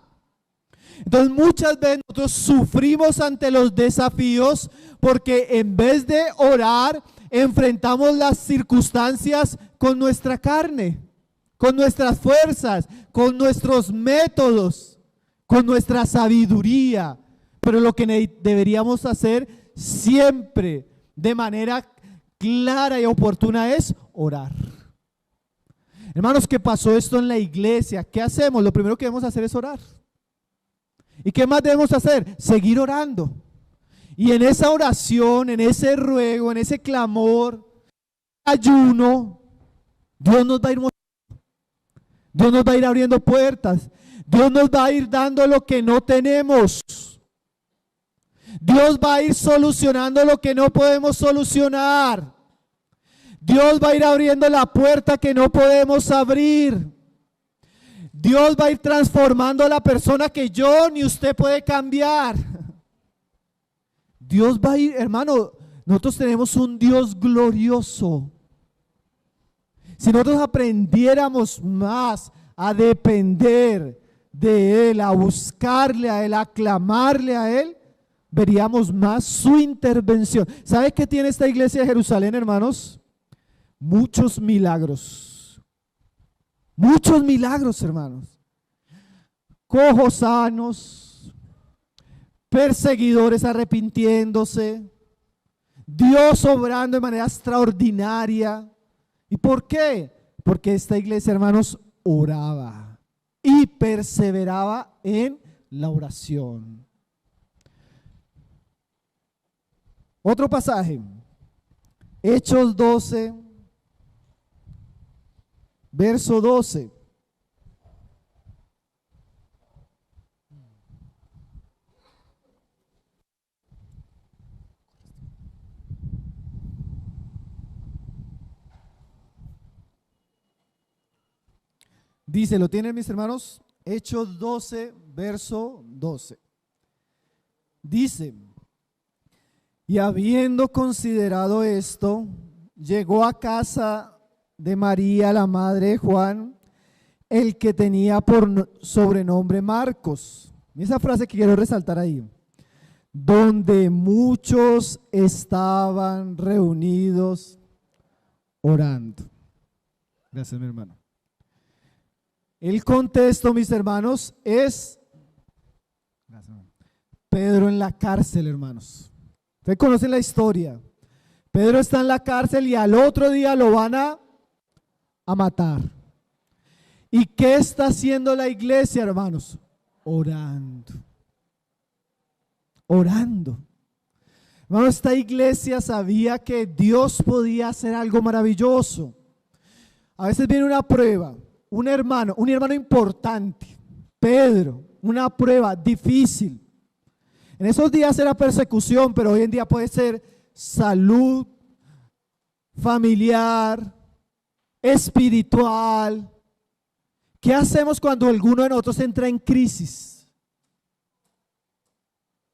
Entonces muchas veces nosotros sufrimos ante los desafíos porque en vez de orar, enfrentamos las circunstancias con nuestra carne, con nuestras fuerzas, con nuestros métodos, con nuestra sabiduría. Pero lo que deberíamos hacer siempre de manera clara y oportuna es orar. Hermanos, ¿qué pasó esto en la iglesia? ¿Qué hacemos? Lo primero que debemos hacer es orar. ¿Y qué más debemos hacer? Seguir orando. Y en esa oración, en ese ruego, en ese clamor, ayuno, Dios nos va a ir mostrando. Dios nos va a ir abriendo puertas. Dios nos va a ir dando lo que no tenemos. Dios va a ir solucionando lo que no podemos solucionar. Dios va a ir abriendo la puerta que no podemos abrir. Dios va a ir transformando a la persona que yo ni usted puede cambiar. Dios va a ir, hermano, nosotros tenemos un Dios glorioso. Si nosotros aprendiéramos más a depender de Él, a buscarle a Él, a clamarle a Él, veríamos más su intervención. ¿Sabe qué tiene esta iglesia de Jerusalén, hermanos? Muchos milagros. Muchos milagros, hermanos. Cojos sanos, perseguidores arrepintiéndose, Dios obrando de manera extraordinaria. ¿Y por qué? Porque esta iglesia, hermanos, oraba y perseveraba en la oración. Otro pasaje, Hechos 12, verso 12. Dice, ¿lo tienen mis hermanos? Hechos 12, verso 12. Dice, y habiendo considerado esto, llegó a casa de María, la madre de Juan, el que tenía por sobrenombre Marcos. Y esa frase que quiero resaltar ahí. donde muchos estaban reunidos orando. Gracias, mi hermano. El contexto, mis hermanos, es Pedro en la cárcel, hermanos. Ustedes conocen la historia. Pedro está en la cárcel y al otro día lo van a matar. ¿Y qué está haciendo la iglesia, hermanos? Orando. Orando. Hermanos, esta iglesia sabía que Dios podía hacer algo maravilloso. A veces viene una prueba, un hermano importante, Pedro, una prueba difícil. En esos días era persecución, pero hoy en día puede ser salud, familiar, espiritual. ¿Qué hacemos cuando alguno de nosotros entra en crisis?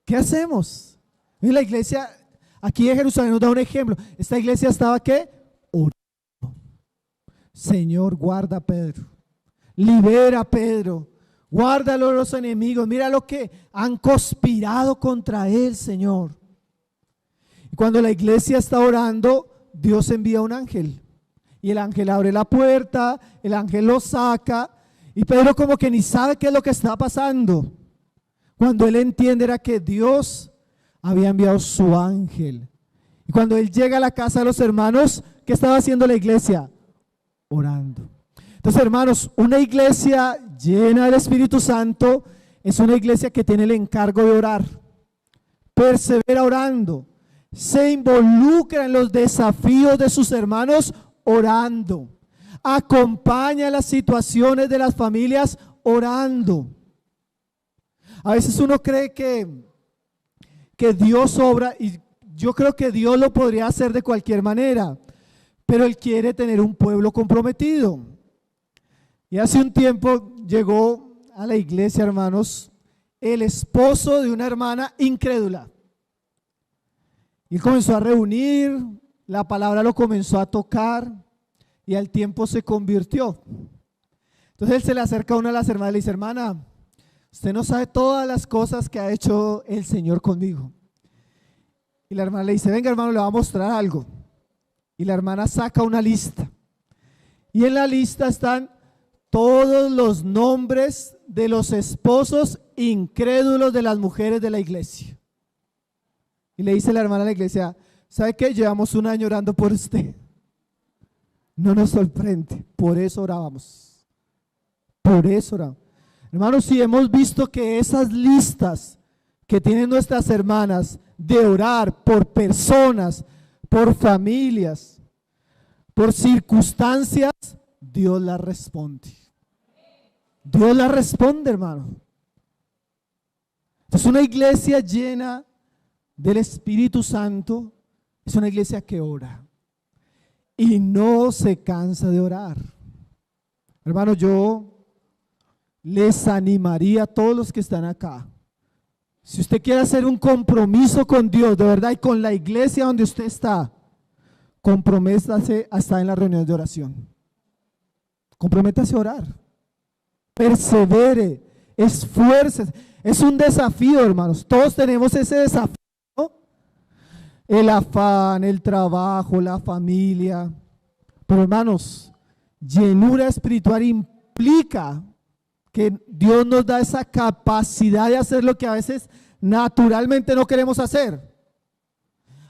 ¿Qué hacemos? En la iglesia, aquí en Jerusalén nos da un ejemplo. Esta iglesia estaba ¿qué? Orando. Señor, guarda a Pedro, libera a Pedro, guárdalo de los enemigos. Mira lo que han conspirado contra él, Señor. Y cuando la iglesia está orando, Dios envía un ángel. Y el ángel abre la puerta, el ángel lo saca. Y Pedro como que ni sabe qué es lo que está pasando. Cuando él entiende era que Dios había enviado su ángel. Y cuando él llega a la casa de los hermanos, ¿qué estaba haciendo la iglesia? Orando. Entonces, hermanos, una iglesia llena del Espíritu Santo es una iglesia que tiene el encargo de orar. Persevera orando. Se involucra en los desafíos de sus hermanos orando. Acompaña las situaciones de las familias orando. A veces uno cree que Dios obra, y yo creo que Dios lo podría hacer de cualquier manera, pero Él quiere tener un pueblo comprometido. Y hace un tiempo llegó a la iglesia, hermanos, el esposo de una hermana incrédula. Y comenzó a reunir, la palabra lo comenzó a tocar y al tiempo se convirtió. Entonces él se le acerca a una de las hermanas y le dice: hermana, usted no sabe todas las cosas que ha hecho el Señor conmigo. Y la hermana le dice: venga, hermano, le voy a mostrar algo. Y la hermana saca una lista. Y en la lista están todos los nombres de los esposos incrédulos de las mujeres de la iglesia. Y le dice la hermana a la iglesia: ¿sabe qué? Llevamos un año orando por usted. No nos sorprende, por eso orábamos. Por eso oramos. Hermanos, si hemos visto que esas listas que tienen nuestras hermanas de orar por personas, por familias, por circunstancias, Dios las responde. Dios las responde, hermano. Entonces, una iglesia llena del Espíritu Santo es una iglesia que ora y no se cansa de orar. Hermano, yo les animaría a todos los que están acá. Si usted quiere hacer un compromiso con Dios, de verdad, y con la iglesia donde usted está, comprométase a estar en las reuniones de oración. Comprométase a orar. Persevere, esfuércese. Es un desafío, hermanos. Todos tenemos ese desafío, ¿no? El afán, el trabajo, la familia. Pero, hermanos, llenura espiritual implica que Dios nos da esa capacidad de hacer lo que a veces naturalmente no queremos hacer.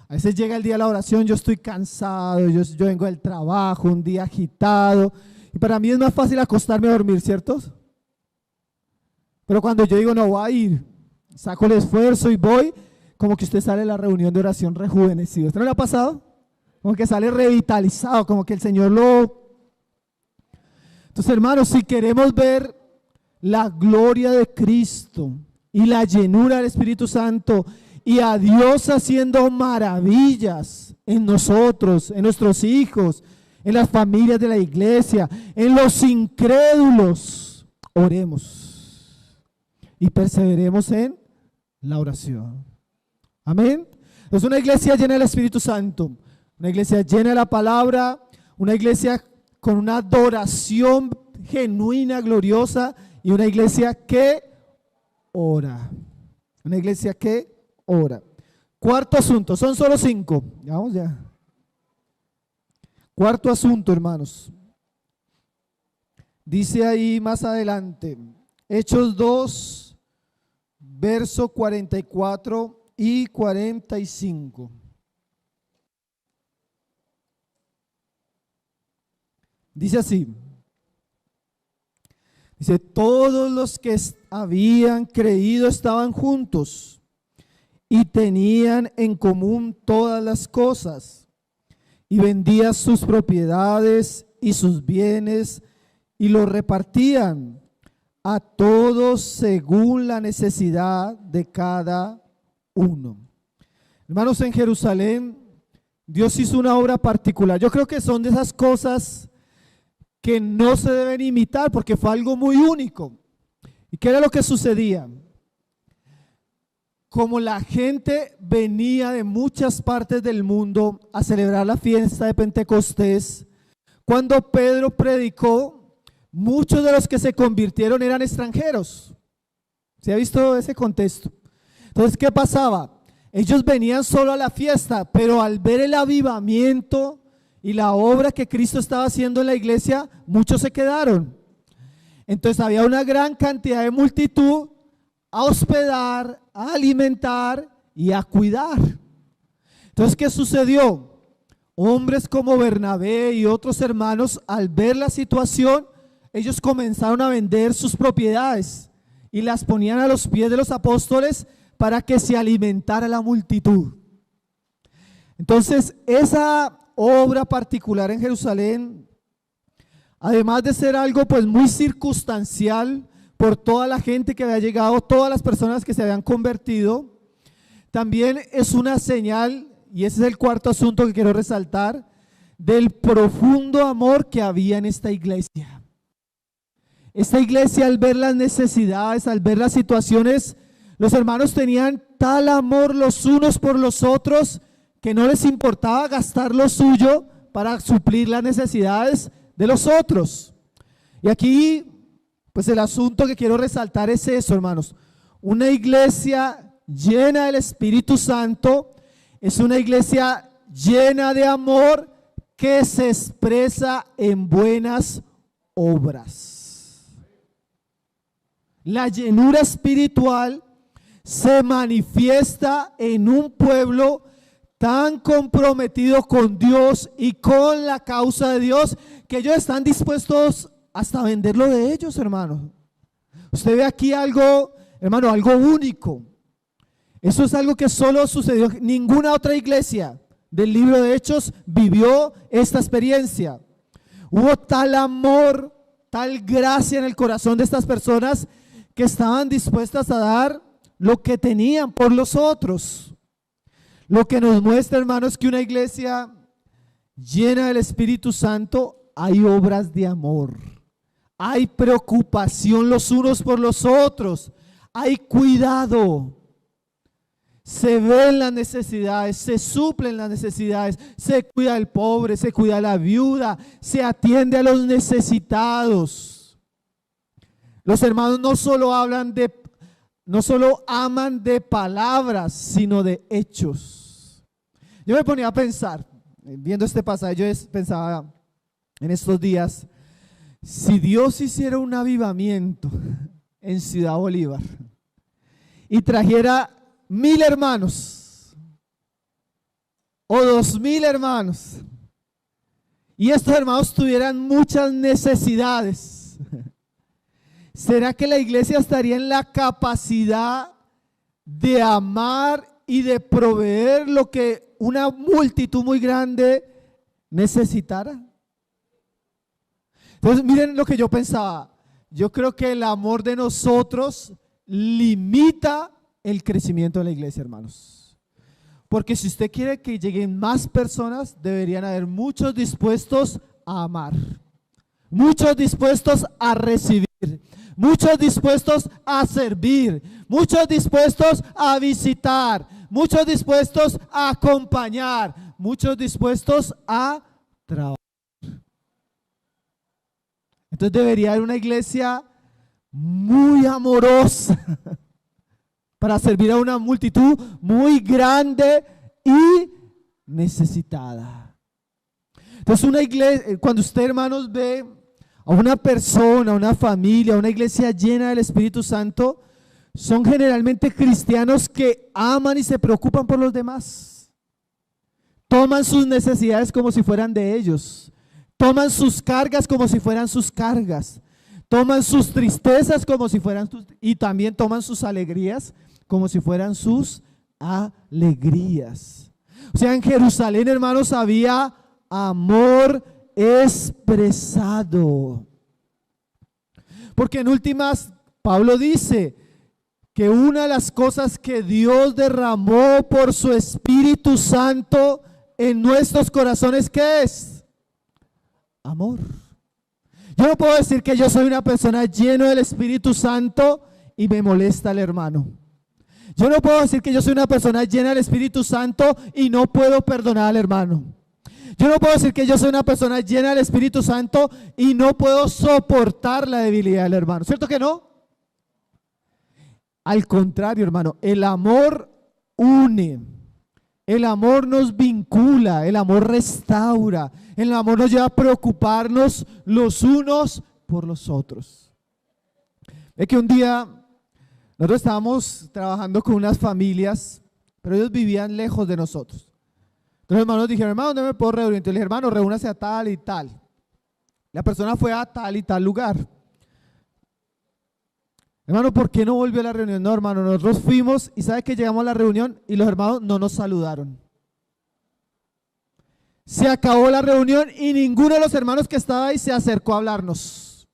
A veces llega el día de la oración, yo estoy cansado, yo vengo del trabajo, un día agitado, y para mí es más fácil acostarme a dormir, ¿cierto? Pero cuando yo digo no voy a ir, saco el esfuerzo y voy, como que usted sale de la reunión de oración rejuvenecido. ¿Usted no le ha pasado? Como que sale revitalizado, como que el Señor lo... Entonces, hermanos, si queremos ver la gloria de Cristo y la llenura del Espíritu Santo y a Dios haciendo maravillas en nosotros, en nuestros hijos, en las familias de la iglesia, en los incrédulos, oremos y perseveremos en la oración. Amén. Es una iglesia llena del Espíritu Santo, una iglesia llena de la palabra, una iglesia con una adoración genuina, gloriosa, y una iglesia que ora. Una iglesia que ora. Cuarto asunto, son solo 5. Ya vamos ya. Cuarto asunto, hermanos. Dice ahí más adelante, Hechos 2, verso 44 y 45. Dice así. Dice, todos los que habían creído estaban juntos y tenían en común todas las cosas, y vendían sus propiedades y sus bienes y los repartían a todos según la necesidad de cada uno. Hermanos, en Jerusalén Dios hizo una obra particular. Yo creo que son de esas cosas que no se deben imitar porque fue algo muy único. ¿Y qué era lo que sucedía? Como la gente venía de muchas partes del mundo a celebrar la fiesta de Pentecostés, cuando Pedro predicó, muchos de los que se convirtieron eran extranjeros. ¿Se ha visto ese contexto? Entonces, ¿qué pasaba? Ellos venían solo a la fiesta, pero al ver el avivamiento y la obra que Cristo estaba haciendo en la iglesia, muchos se quedaron. Entonces había una gran cantidad de multitud a hospedar, a alimentar y a cuidar. Entonces, ¿qué sucedió? Hombres como Bernabé y otros hermanos, al ver la situación, ellos comenzaron a vender sus propiedades y las ponían a los pies de los apóstoles para que se alimentara la multitud. Entonces, esa obra particular en Jerusalén, además de ser algo pues muy circunstancial por toda la gente que había llegado, todas las personas que se habían convertido, también es una señal, y ese es el cuarto asunto que quiero resaltar, del profundo amor que había en esta iglesia. Esta iglesia, al ver las necesidades, al ver las situaciones, los hermanos tenían tal amor los unos por los otros que no les importaba gastar lo suyo para suplir las necesidades de los otros. Y aquí, pues el asunto que quiero resaltar es eso, hermanos. Una iglesia llena del Espíritu Santo es una iglesia llena de amor que se expresa en buenas obras. La llenura espiritual se manifiesta en un pueblo tan comprometido con Dios y con la causa de Dios que ellos están dispuestos hasta a vender lo de ellos, hermano. Usted ve aquí algo, hermano, algo único. Eso es algo que solo sucedió. Ninguna otra iglesia del libro de Hechos vivió esta experiencia. Hubo tal amor, tal gracia en el corazón de estas personas que estaban dispuestas a dar lo que tenían por los otros. Lo que nos muestra, hermanos, que una iglesia llena del Espíritu Santo, hay obras de amor, hay preocupación los unos por los otros, hay cuidado, se ven las necesidades, se suplen las necesidades, se cuida al pobre, se cuida a la viuda, se atiende a los necesitados. Los hermanos no solo aman de palabras, sino de hechos. Yo me ponía a pensar, viendo este pasaje, yo pensaba en estos días, si Dios hiciera un avivamiento en Ciudad Bolívar y trajera 1000 hermanos o 2000 hermanos y estos hermanos tuvieran muchas necesidades, ¿será que la iglesia estaría en la capacidad de amar y de proveer lo que una multitud muy grande necesitara? Entonces, miren lo que yo pensaba. Yo creo que el amor de nosotros limita el crecimiento de la iglesia, hermanos. Porque si usted quiere que lleguen más personas, deberían haber muchos dispuestos a amar, muchos dispuestos a recibir, muchos dispuestos a servir, muchos dispuestos a visitar, muchos dispuestos a acompañar, muchos dispuestos a trabajar. Entonces debería haber una iglesia muy amorosa para servir a una multitud muy grande y necesitada. Entonces una iglesia, cuando usted, hermanos, ve a una persona, a una familia, a una iglesia llena del Espíritu Santo, son generalmente cristianos que aman y se preocupan por los demás. Toman sus necesidades como si fueran de ellos. Toman sus cargas como si fueran sus cargas. Toman sus tristezas como si fueran sus, y también toman sus alegrías como si fueran sus alegrías. O sea, en Jerusalén, hermanos, había amor expresado. Porque en últimas, Pablo dice que una de las cosas que Dios derramó por su Espíritu Santo en nuestros corazones, ¿qué es? Amor. Yo no puedo decir que yo soy una persona llena del Espíritu Santo y me molesta el hermano. Yo no puedo decir que yo soy una persona llena del Espíritu Santo y no puedo perdonar al hermano. Yo no puedo decir que yo soy una persona llena del Espíritu Santo y no puedo soportar la debilidad del hermano. ¿Cierto que no? Al contrario, hermano, el amor une, el amor nos vincula, el amor restaura, el amor nos lleva a preocuparnos los unos por los otros. Es que un día nosotros estábamos trabajando con unas familias, pero ellos vivían lejos de nosotros. Entonces los hermanos dijeron, hermano, ¿dónde me puedo reunir? Entonces le dije, hermano, reúnase a tal y tal. La persona fue a tal y tal lugar. Hermano, ¿por qué no volvió a la reunión? No, hermano, nosotros fuimos y ¿sabe que llegamos a la reunión y los hermanos no nos saludaron? Se acabó la reunión y ninguno de los hermanos que estaba ahí se acercó a hablarnos.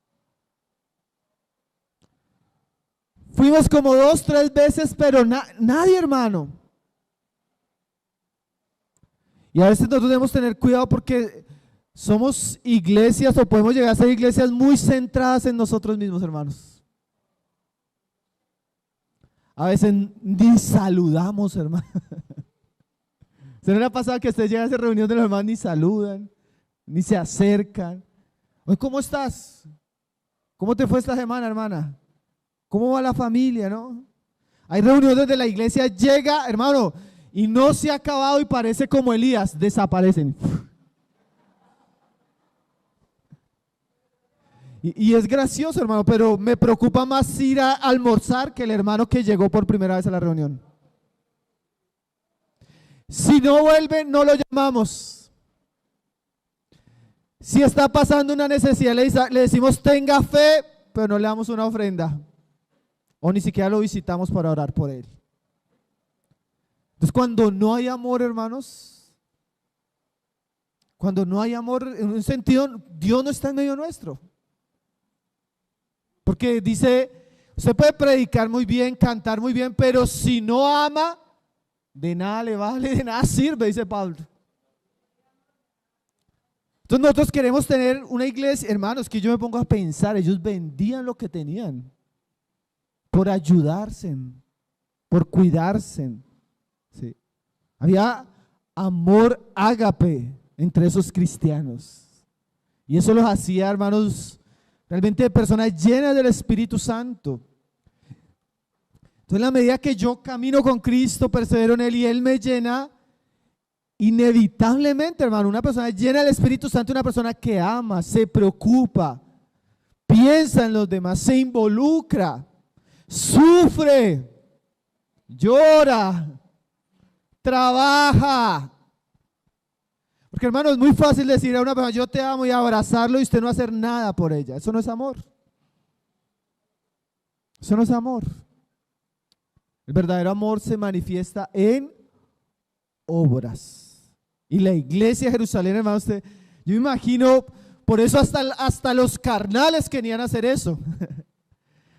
Fuimos como 2, 3 veces, pero nadie, hermano. Y a veces nosotros debemos tener cuidado porque somos iglesias o podemos llegar a ser iglesias muy centradas en nosotros mismos, hermanos. A veces ni saludamos, hermano. ¿Se no le ha pasado que usted llega a esa reunión de los hermanos ni saludan, ni se acercan? Oye, ¿cómo estás? ¿Cómo te fue esta semana, hermana? ¿Cómo va la familia, no? Hay reuniones donde la iglesia llega, hermano, y no se ha acabado y parece como Elías, desaparecen. Y es gracioso, hermano, pero me preocupa más ir a almorzar que el hermano que llegó por primera vez a la reunión. Si no vuelve, no lo llamamos. Si está pasando una necesidad, le decimos tenga fe, pero no le damos una ofrenda. O ni siquiera lo visitamos para orar por él. Entonces, cuando no hay amor, hermanos, cuando no hay amor, en un sentido, Dios no está en medio nuestro. Porque dice, usted puede predicar muy bien, cantar muy bien, pero si no ama, de nada le vale, de nada sirve, dice Pablo. Entonces nosotros queremos tener una iglesia, hermanos, que yo me pongo a pensar, ellos vendían lo que tenían por ayudarse, por cuidarse. ¿Sí? Había amor ágape entre esos cristianos. Y eso los hacía, hermanos, realmente de personas llenas del Espíritu Santo. Entonces, en la medida que yo camino con Cristo, persevero en Él y Él me llena, inevitablemente, hermano, una persona llena del Espíritu Santo, una persona que ama, se preocupa, piensa en los demás, se involucra, sufre, llora, trabaja. Porque, hermano, es muy fácil decir a una persona yo te amo y abrazarlo y usted no hacer nada por ella. Eso no es amor. Eso no es amor. El verdadero amor se manifiesta en obras. Y la iglesia de Jerusalén, hermano, yo me imagino, por eso hasta los carnales querían hacer eso.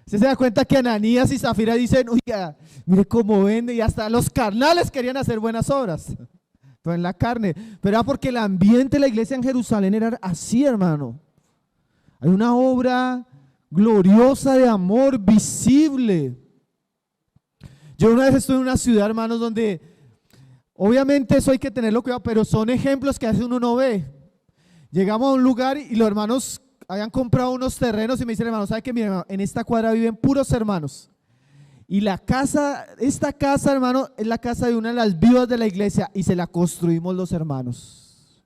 Usted se da cuenta que Ananías y Zafira dicen, oiga, mire cómo vende, y hasta los carnales querían hacer buenas obras. Pero en la carne, pero era porque el ambiente de la iglesia en Jerusalén era así, hermano. Hay una obra gloriosa de amor visible. Yo una vez estuve en una ciudad, hermanos, donde obviamente eso hay que tenerlo cuidado, pero son ejemplos que a veces uno no ve. Llegamos a un lugar y los hermanos habían comprado unos terrenos y me dicen, hermano, ¿sabe qué? Mira, hermano, en esta cuadra viven puros hermanos. Y la casa, esta casa, hermano, es la casa de una de las viudas de la iglesia y se la construimos los hermanos.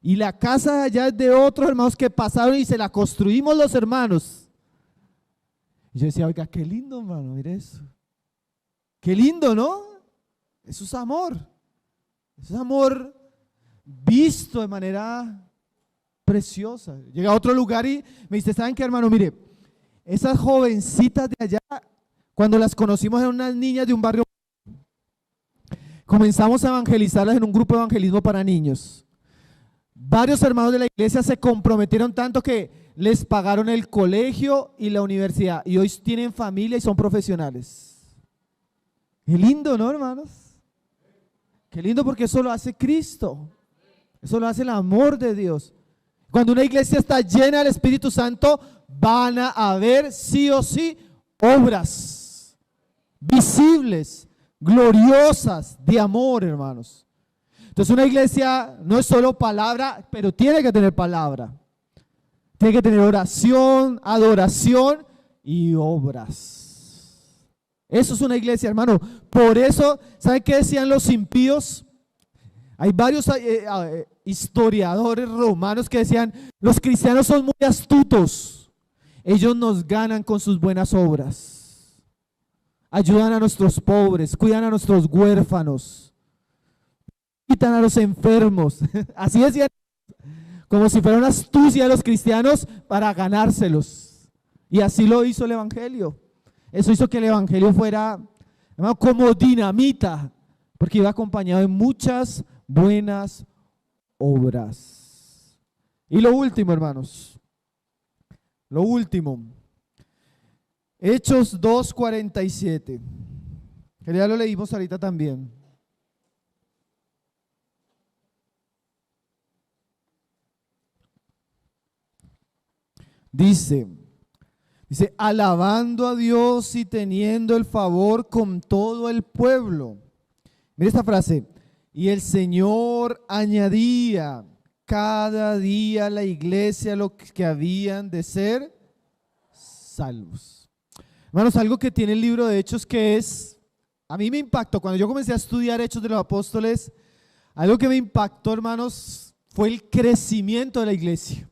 Y la casa de allá es de otros hermanos que pasaron y se la construimos los hermanos. Y yo decía, oiga, qué lindo, hermano, mire eso. Qué lindo, ¿no? Eso es amor. Eso es amor visto de manera preciosa. Llega a otro lugar y me dice, ¿saben qué, hermano? Mire, esas jovencitas de allá, cuando las conocimos eran unas niñas de un barrio. Comenzamos a evangelizarlas en un grupo de evangelismo para niños. Varios hermanos de la iglesia se comprometieron tanto que les pagaron el colegio y la universidad y hoy tienen familia y son profesionales. Qué lindo, ¿no, hermanos? Qué lindo, porque eso lo hace Cristo. Eso lo hace el amor de Dios. Cuando una iglesia está llena del Espíritu Santo, van a haber sí o sí obras visibles, gloriosas, de amor, hermanos. Entonces una iglesia no es solo palabra, pero tiene que tener palabra. Tiene que tener oración, adoración y obras. Eso es una iglesia, hermano. Por eso, ¿saben qué decían los impíos? Hay varios historiadores romanos que decían, los cristianos son muy astutos. Ellos nos ganan con sus buenas obras. Ayudan a nuestros pobres, cuidan a nuestros huérfanos, quitan a los enfermos. Así decían, como si fuera una astucia de los cristianos para ganárselos. Y así lo hizo el evangelio. Eso hizo que el evangelio fuera, hermano, como dinamita, porque iba acompañado de muchas buenas obras. Y lo último, hermanos, lo último, Hechos 2:47, que ya lo leímos ahorita también. Dice, alabando a Dios y teniendo el favor con todo el pueblo. Mira esta frase. Y el Señor añadía cada día a la iglesia los que habían de ser salvos. Hermanos, algo que tiene el libro de Hechos que es, a mí me impactó, cuando yo comencé a estudiar Hechos de los Apóstoles, algo que me impactó, hermanos, fue el crecimiento de la iglesia.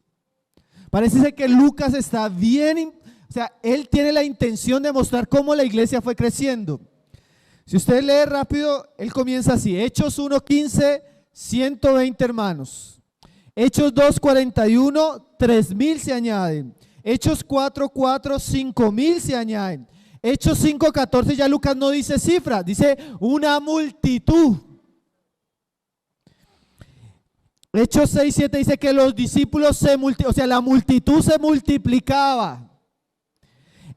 Parece ser que Lucas está bien, o sea, él tiene la intención de mostrar cómo la iglesia fue creciendo. Si usted lee rápido, él comienza así: Hechos 1:15, 120 hermanos. Hechos 2:41, 3,000 se añaden. Hechos 4:4, 5,000 se añaden. Hechos 5:14, ya Lucas no dice cifra, dice una multitud. Hechos 6:7 dice que los discípulos la multitud se multiplicaba.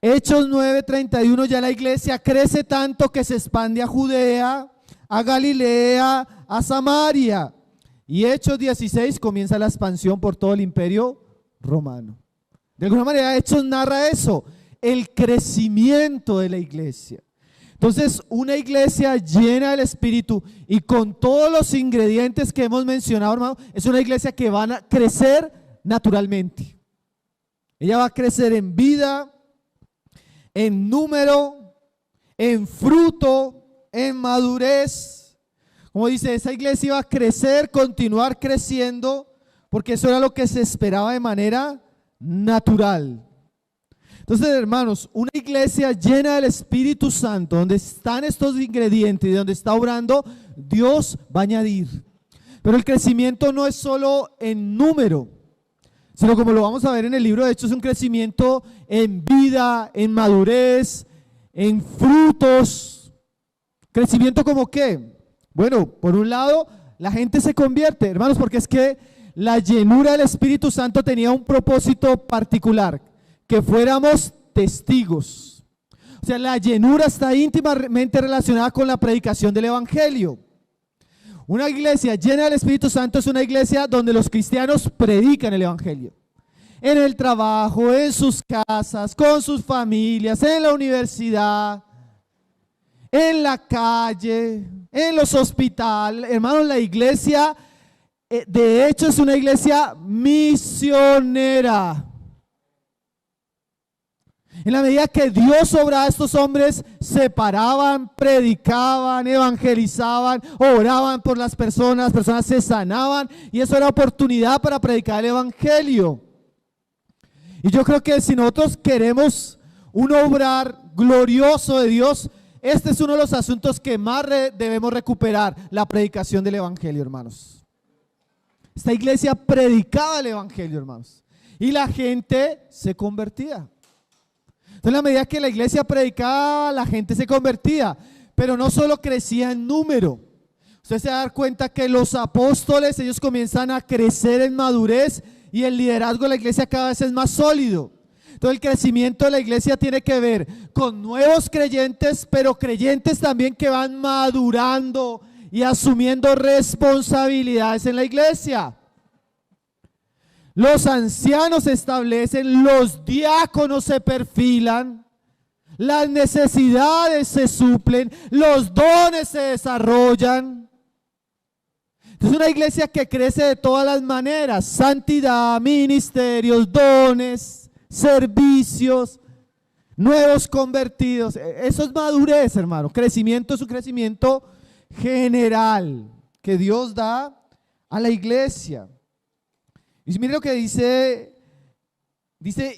Hechos 9:31, ya la iglesia crece tanto que se expande a Judea, a Galilea, a Samaria. Y Hechos 16 comienza la expansión por todo el imperio romano. De alguna manera Hechos narra eso, el crecimiento de la iglesia. Entonces, una iglesia llena del Espíritu y con todos los ingredientes que hemos mencionado, hermano, es una iglesia que va a crecer naturalmente. Ella va a crecer en vida, en número, en fruto, en madurez. Como dice, esa iglesia iba a crecer, continuar creciendo, porque eso era lo que se esperaba de manera natural. Entonces, hermanos, una iglesia llena del Espíritu Santo, donde están estos ingredientes y donde está obrando, Dios va a añadir. Pero el crecimiento no es solo en número, sino, como lo vamos a ver en el libro de Hechos, es un crecimiento en vida, en madurez, en frutos. ¿Crecimiento como qué? Bueno, por un lado, la gente se convierte, hermanos, porque es que la llenura del Espíritu Santo tenía un propósito particular: que fuéramos testigos. O sea, la llenura está íntimamente relacionada con la predicación del Evangelio. Una iglesia llena del Espíritu Santo es una iglesia donde los cristianos predican el Evangelio. En el trabajo, en sus casas, con sus familias, en la universidad, en la calle, en los hospitales. Hermanos, la iglesia, de hecho, es una iglesia misionera. En la medida que Dios obraba, estos hombres se paraban, predicaban, evangelizaban, oraban por las personas se sanaban y eso era oportunidad para predicar el evangelio. Y yo creo que si nosotros queremos un obrar glorioso de Dios, este es uno de los asuntos que más debemos recuperar, la predicación del evangelio, hermanos. Esta iglesia predicaba el evangelio, hermanos, y la gente se convertía. Entonces, en la medida que la iglesia predicaba, la gente se convertía, pero no solo crecía en número. Usted se va a dar cuenta que los apóstoles, ellos comienzan a crecer en madurez y el liderazgo de la iglesia cada vez es más sólido. Entonces, el crecimiento de la iglesia tiene que ver con nuevos creyentes, pero creyentes también que van madurando y asumiendo responsabilidades en la iglesia. Los ancianos se establecen, los diáconos se perfilan, las necesidades se suplen, los dones se desarrollan. Es una iglesia que crece de todas las maneras: santidad, ministerios, dones, servicios, nuevos convertidos. Eso es madurez, hermano. Crecimiento es un crecimiento general que Dios da a la iglesia. Y mire lo que dice,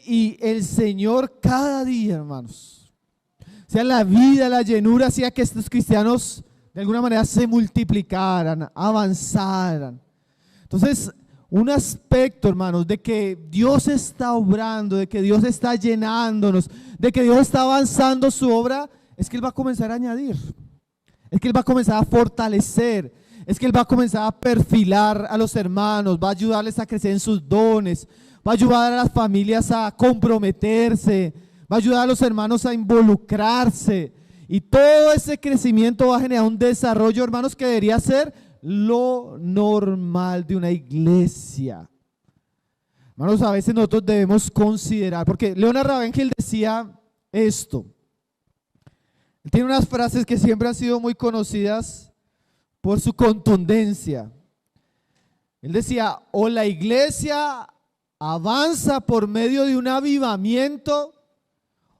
y el Señor cada día, hermanos, o sea, la vida, la llenura hacía que estos cristianos de alguna manera se multiplicaran, avanzaran. Entonces, un aspecto, hermanos, de que Dios está obrando, de que Dios está llenándonos, de que Dios está avanzando su obra, es que Él va a comenzar a añadir, es que Él va a comenzar a fortalecer, es que Él va a comenzar a perfilar a los hermanos, va a ayudarles a crecer en sus dones, va a ayudar a las familias a comprometerse, va a ayudar a los hermanos a involucrarse. Y todo ese crecimiento va a generar un desarrollo, hermanos, que debería ser lo normal de una iglesia. Hermanos, a veces nosotros debemos considerar, porque Leonard Ravenhill decía esto. Él tiene unas frases que siempre han sido muy conocidas por su contundencia. Él decía: o la iglesia avanza por medio de un avivamiento,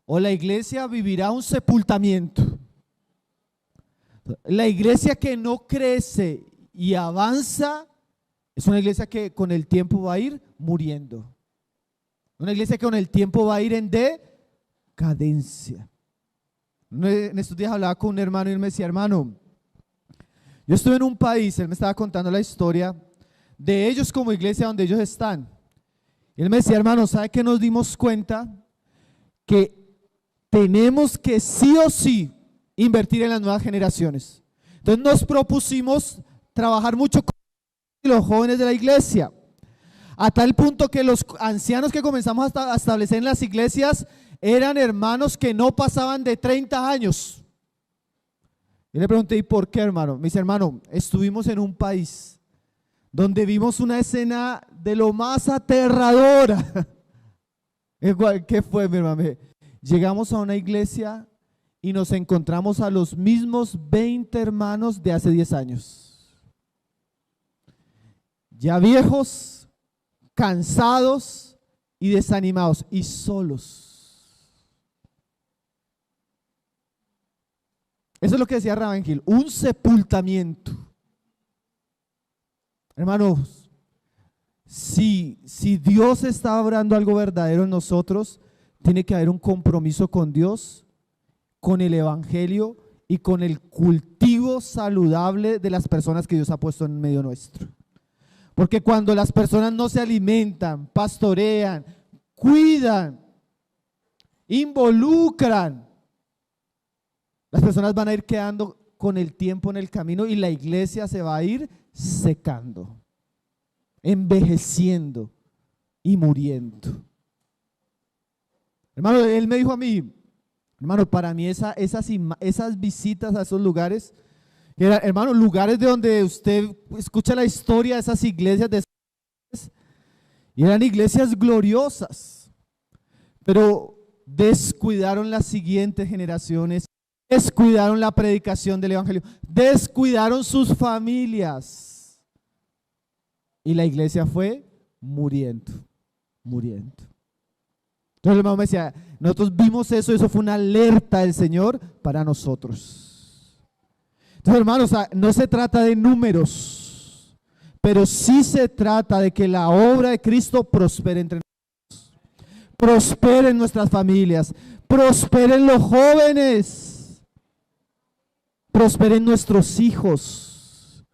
o la iglesia vivirá un sepultamiento. La iglesia que no crece y avanza es una iglesia que con el tiempo va a ir muriendo. Una iglesia que con el tiempo va a ir en decadencia. En estos días hablaba con un hermano y él me decía: hermano, yo estuve en un país, él me estaba contando la historia de ellos como iglesia donde ellos están. Y él me decía: hermano, ¿sabe qué nos dimos cuenta? Que tenemos que sí o sí invertir en las nuevas generaciones. Entonces nos propusimos trabajar mucho con los jóvenes de la iglesia, a tal punto que los ancianos que comenzamos a establecer en las iglesias eran hermanos que no pasaban de 30 años. Y le pregunté: ¿y por qué, hermano? Me dice: hermano, estuvimos en un país donde vimos una escena de lo más aterradora. ¿Qué fue, mi hermano? Llegamos a una iglesia y nos encontramos a los mismos 20 hermanos de hace 10 años. Ya viejos, cansados y desanimados y solos. Eso es lo que decía Ravenhill, un sepultamiento. Hermanos, si Dios está obrando algo verdadero en nosotros, tiene que haber un compromiso con Dios, con el evangelio y con el cultivo saludable de las personas que Dios ha puesto en medio nuestro. Porque cuando las personas no se alimentan, pastorean, cuidan, involucran, las personas van a ir quedando con el tiempo en el camino y la iglesia se va a ir secando, envejeciendo y muriendo. Hermano, él me dijo a mí: hermano, para mí esas visitas a esos lugares, eran, hermano, lugares de donde usted escucha la historia de esas iglesias, y eran iglesias gloriosas, pero descuidaron las siguientes generaciones, descuidaron la predicación del evangelio, descuidaron sus familias y la iglesia fue muriendo. Entonces el hermano me decía, nosotros vimos eso, eso fue una alerta del Señor para nosotros. Entonces, hermanos, no se trata de números, pero sí se trata de que la obra de Cristo prospere entre nosotros, prospere en nuestras familias, prospere en los jóvenes, prospere en nuestros hijos,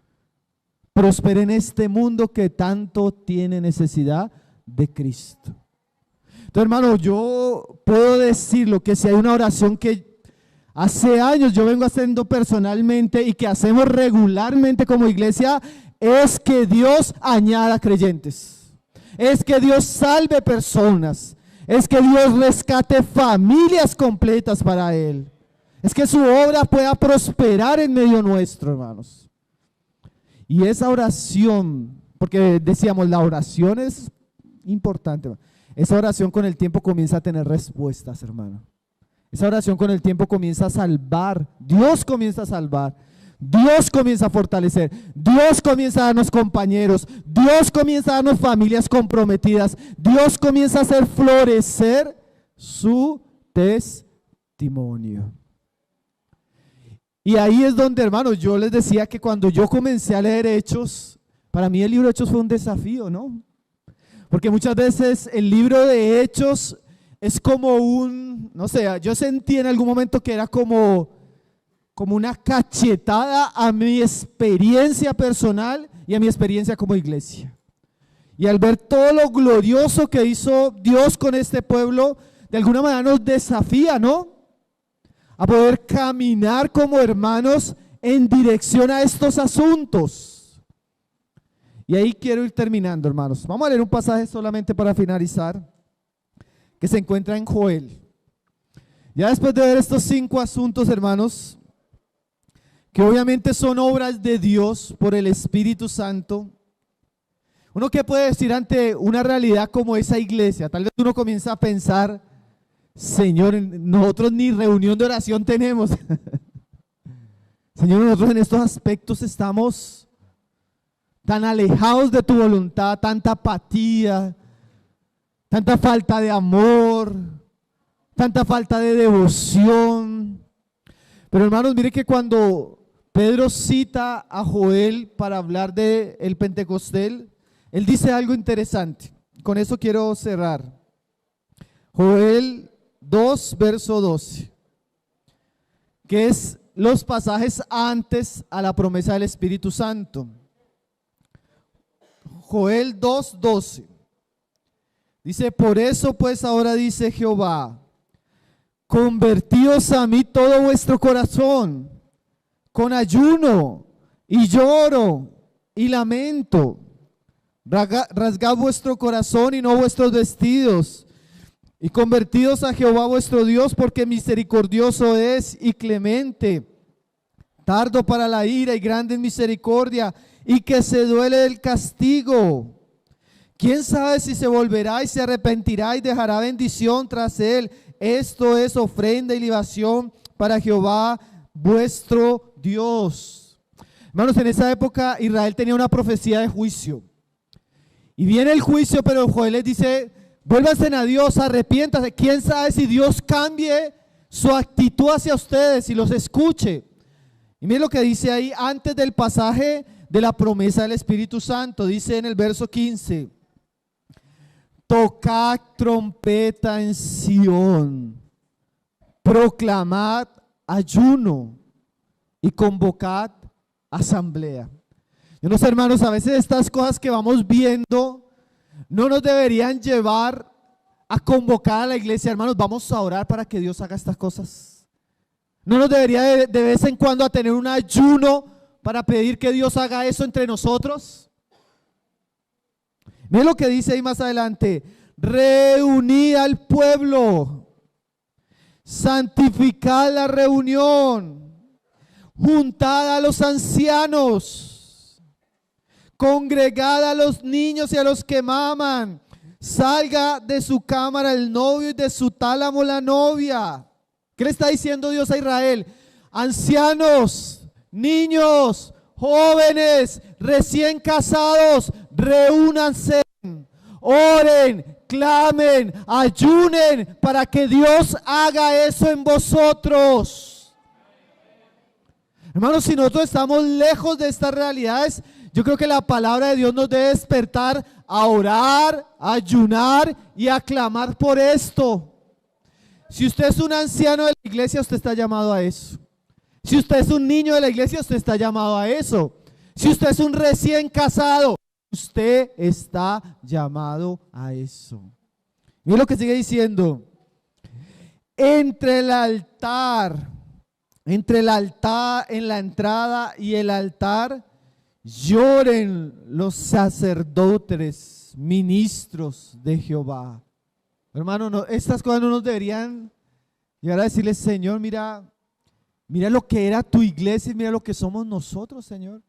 prospere en este mundo que tanto tiene necesidad de Cristo. Entonces, hermano, yo puedo decirlo que si hay una oración que hace años yo vengo haciendo personalmente y que hacemos regularmente como iglesia, es que Dios añada creyentes, es que Dios salve personas, es que Dios rescate familias completas para Él, es que su obra pueda prosperar en medio nuestro, hermanos. Y esa oración, porque decíamos, la oración es importante, hermano. Esa oración con el tiempo comienza a tener respuestas, hermano. Esa oración con el tiempo comienza a salvar. Dios comienza a salvar. Dios comienza a fortalecer. Dios comienza a darnos compañeros. Dios comienza a darnos familias comprometidas. Dios comienza a hacer florecer su testimonio. Y ahí es donde, hermanos, yo les decía que cuando yo comencé a leer Hechos, para mí el libro de Hechos fue un desafío, ¿no? Porque muchas veces el libro de Hechos es como no sé, yo sentí en algún momento que era como una cachetada a mi experiencia personal y a mi experiencia como iglesia. Y al ver todo lo glorioso que hizo Dios con este pueblo, de alguna manera nos desafía, ¿no? A poder caminar como hermanos en dirección a estos asuntos. Y ahí quiero ir terminando, hermanos. Vamos a leer un pasaje solamente para finalizar, que se encuentra en Joel. Ya después de ver estos 5 asuntos, hermanos, que obviamente son obras de Dios por el Espíritu Santo, uno que puede decir ante una realidad como esa iglesia, tal vez uno comienza a pensar, Señor, nosotros ni reunión de oración tenemos. Señor, nosotros en estos aspectos estamos tan alejados de tu voluntad, tanta apatía, tanta falta de amor, tanta falta de devoción. Pero hermanos, mire que cuando Pedro cita a Joel para hablar del Pentecostés, él dice algo interesante. Con eso quiero cerrar. Joel 2, verso 12, que es los pasajes antes a la promesa del Espíritu Santo. Joel 2:12 dice: por eso pues ahora dice Jehová, convertíos a mí todo vuestro corazón, con ayuno y lloro y lamento, rasgad vuestro corazón y no vuestros vestidos, y convertíos a Jehová vuestro Dios, porque misericordioso es y clemente, tardo para la ira y grande en misericordia, y que se duele del castigo. ¿Quién sabe si se volverá y se arrepentirá y dejará bendición tras él? Esto es ofrenda y libación para Jehová vuestro Dios. Hermanos, en esa época Israel tenía una profecía de juicio. Y viene el juicio, pero Joel les dice, vuélvanse a Dios, arrepiéntanse. ¿Quién sabe si Dios cambie su actitud hacia ustedes y los escuche? Y miren lo que dice ahí antes del pasaje de la promesa del Espíritu Santo. Dice en el verso 15: tocad trompeta en Sión, proclamad ayuno y convocad asamblea. Yo no sé, hermanos, a veces estas cosas que vamos viendo no nos deberían llevar a convocar a la iglesia. Hermanos, vamos a orar para que Dios haga estas cosas. No nos debería de vez en cuando a tener un ayuno para pedir que Dios haga eso entre nosotros. Miren lo que dice ahí más adelante: reunid al pueblo, santificad la reunión, juntad a los ancianos, congregad a los niños y a los que maman, salga de su cámara el novio y de su tálamo la novia. ¿Qué le está diciendo Dios a Israel? Ancianos, niños, jóvenes, recién casados, reúnanse. oren, clamen, ayunen para que Dios haga eso en vosotros. Hermanos, si nosotros estamos lejos de estas realidades, yo creo que la palabra de Dios nos debe despertar a orar, a ayunar y a clamar por esto. Si usted es un anciano de la iglesia, usted está llamado a eso. Si usted es un niño de la iglesia, usted está llamado a eso. Si usted es un recién casado, usted está llamado a eso. Mira lo que sigue diciendo. En la entrada y el altar, lloren los sacerdotes, ministros de Jehová. Hermano, no, estas cosas no nos deberían llegar a decirle, Señor, mira lo que era tu iglesia y mira lo que somos nosotros, Señor.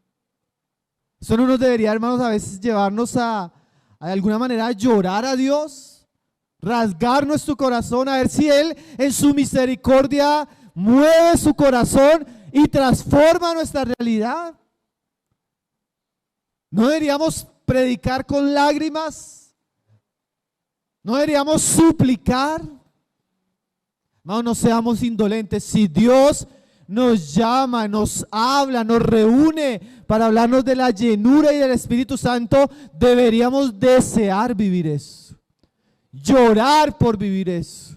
Eso no nos debería, hermanos, a veces llevarnos a de alguna manera a llorar a Dios, rasgar nuestro corazón, a ver si Él en su misericordia mueve su corazón y transforma nuestra realidad. No deberíamos predicar con lágrimas, no deberíamos suplicar. No, no seamos indolentes. Si Dios nos llama, nos habla, nos reúne para hablarnos de la llenura y del Espíritu Santo, deberíamos desear vivir eso, llorar por vivir eso,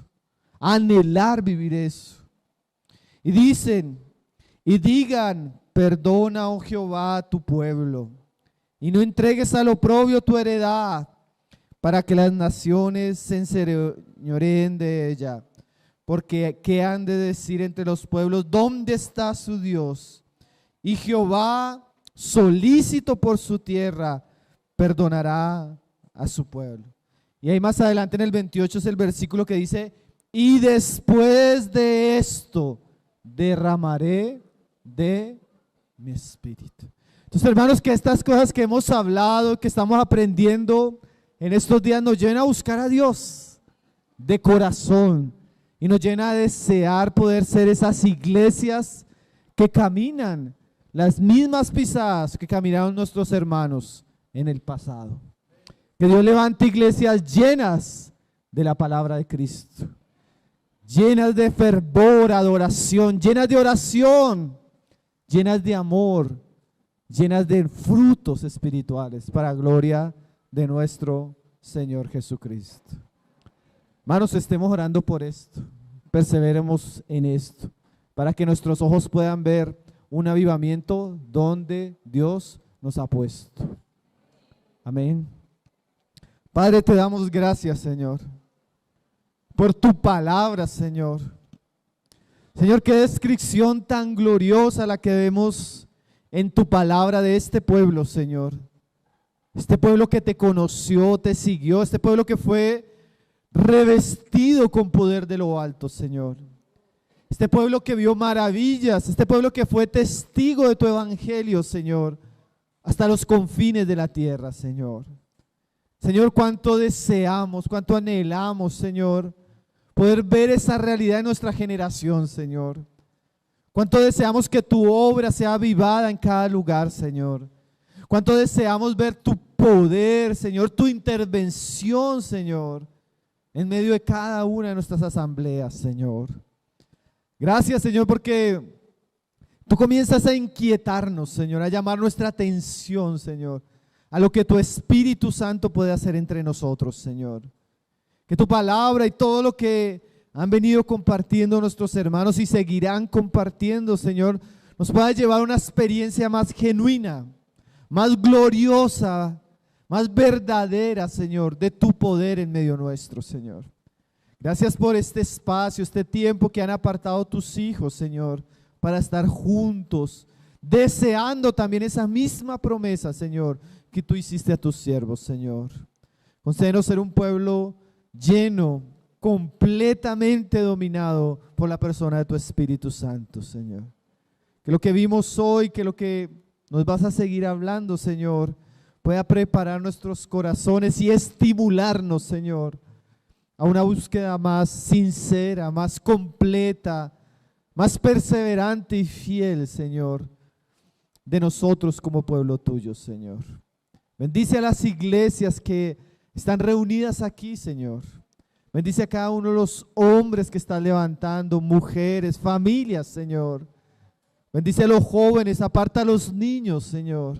anhelar vivir eso. Y dicen y digan, perdona, oh Jehová, a tu pueblo, y no entregues al oprobio tu heredad, para que las naciones se enseñoreen de ella. Porque ¿qué han de decir entre los pueblos? ¿Dónde está su Dios? Y Jehová, solícito por su tierra, perdonará a su pueblo. Y ahí más adelante en el 28 es el versículo que dice, y después de esto derramaré de mi espíritu. Entonces, hermanos, que estas cosas que hemos hablado, que estamos aprendiendo en estos días, nos lleven a buscar a Dios de corazón. Y nos llena de desear poder ser esas iglesias que caminan las mismas pisadas que caminaron nuestros hermanos en el pasado. Que Dios levante iglesias llenas de la palabra de Cristo, llenas de fervor, adoración, llenas de oración, llenas de amor, llenas de frutos espirituales para gloria de nuestro Señor Jesucristo. Hermanos, estemos orando por esto, perseveremos en esto, para que nuestros ojos puedan ver un avivamiento donde Dios nos ha puesto. Amén. Padre, te damos gracias, Señor, por tu palabra, Señor. Señor, qué descripción tan gloriosa la que vemos en tu palabra de este pueblo, Señor. Este pueblo que te conoció, te siguió, este pueblo que fue revestido con poder de lo alto, Señor. Este pueblo que vio maravillas, este pueblo que fue testigo de tu evangelio, Señor, hasta los confines de la tierra, Señor. Señor, cuánto deseamos, cuánto anhelamos, Señor, poder ver esa realidad en nuestra generación, Señor. Cuánto deseamos que tu obra sea avivada en cada lugar, Señor. Cuánto deseamos ver tu poder, Señor, tu intervención, Señor, en medio de cada una de nuestras asambleas, Señor. Gracias, Señor, porque tú comienzas a inquietarnos, Señor, a llamar nuestra atención, Señor, a lo que tu Espíritu Santo puede hacer entre nosotros, Señor. Que tu palabra y todo lo que han venido compartiendo nuestros hermanos y seguirán compartiendo, Señor, nos pueda llevar a una experiencia más genuina, más gloriosa, más verdadera, Señor, de tu poder en medio nuestro, Señor. Gracias por este espacio, este tiempo que han apartado tus hijos, Señor, para estar juntos, deseando también esa misma promesa, Señor, que tú hiciste a tus siervos, Señor. Concédenos ser un pueblo lleno, completamente dominado por la persona de tu Espíritu Santo, Señor. Que lo que vimos hoy, que lo que nos vas a seguir hablando, Señor, pueda preparar nuestros corazones y estimularnos, Señor, a una búsqueda más sincera, más completa, más perseverante y fiel, Señor, de nosotros como pueblo tuyo, Señor. Bendice a las iglesias que están reunidas aquí, Señor. Bendice a cada uno de los hombres que están levantando, mujeres, familias, Señor. Bendice a los jóvenes, aparta a los niños, Señor.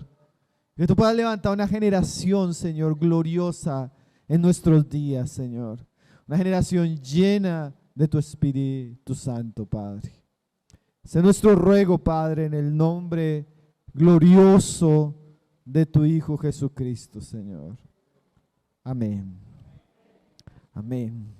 Que tú puedas levantar una generación, Señor, gloriosa en nuestros días, Señor. Una generación llena de tu Espíritu Santo, Padre. Ese es nuestro ruego, Padre, en el nombre glorioso de tu Hijo Jesucristo, Señor. Amén. Amén.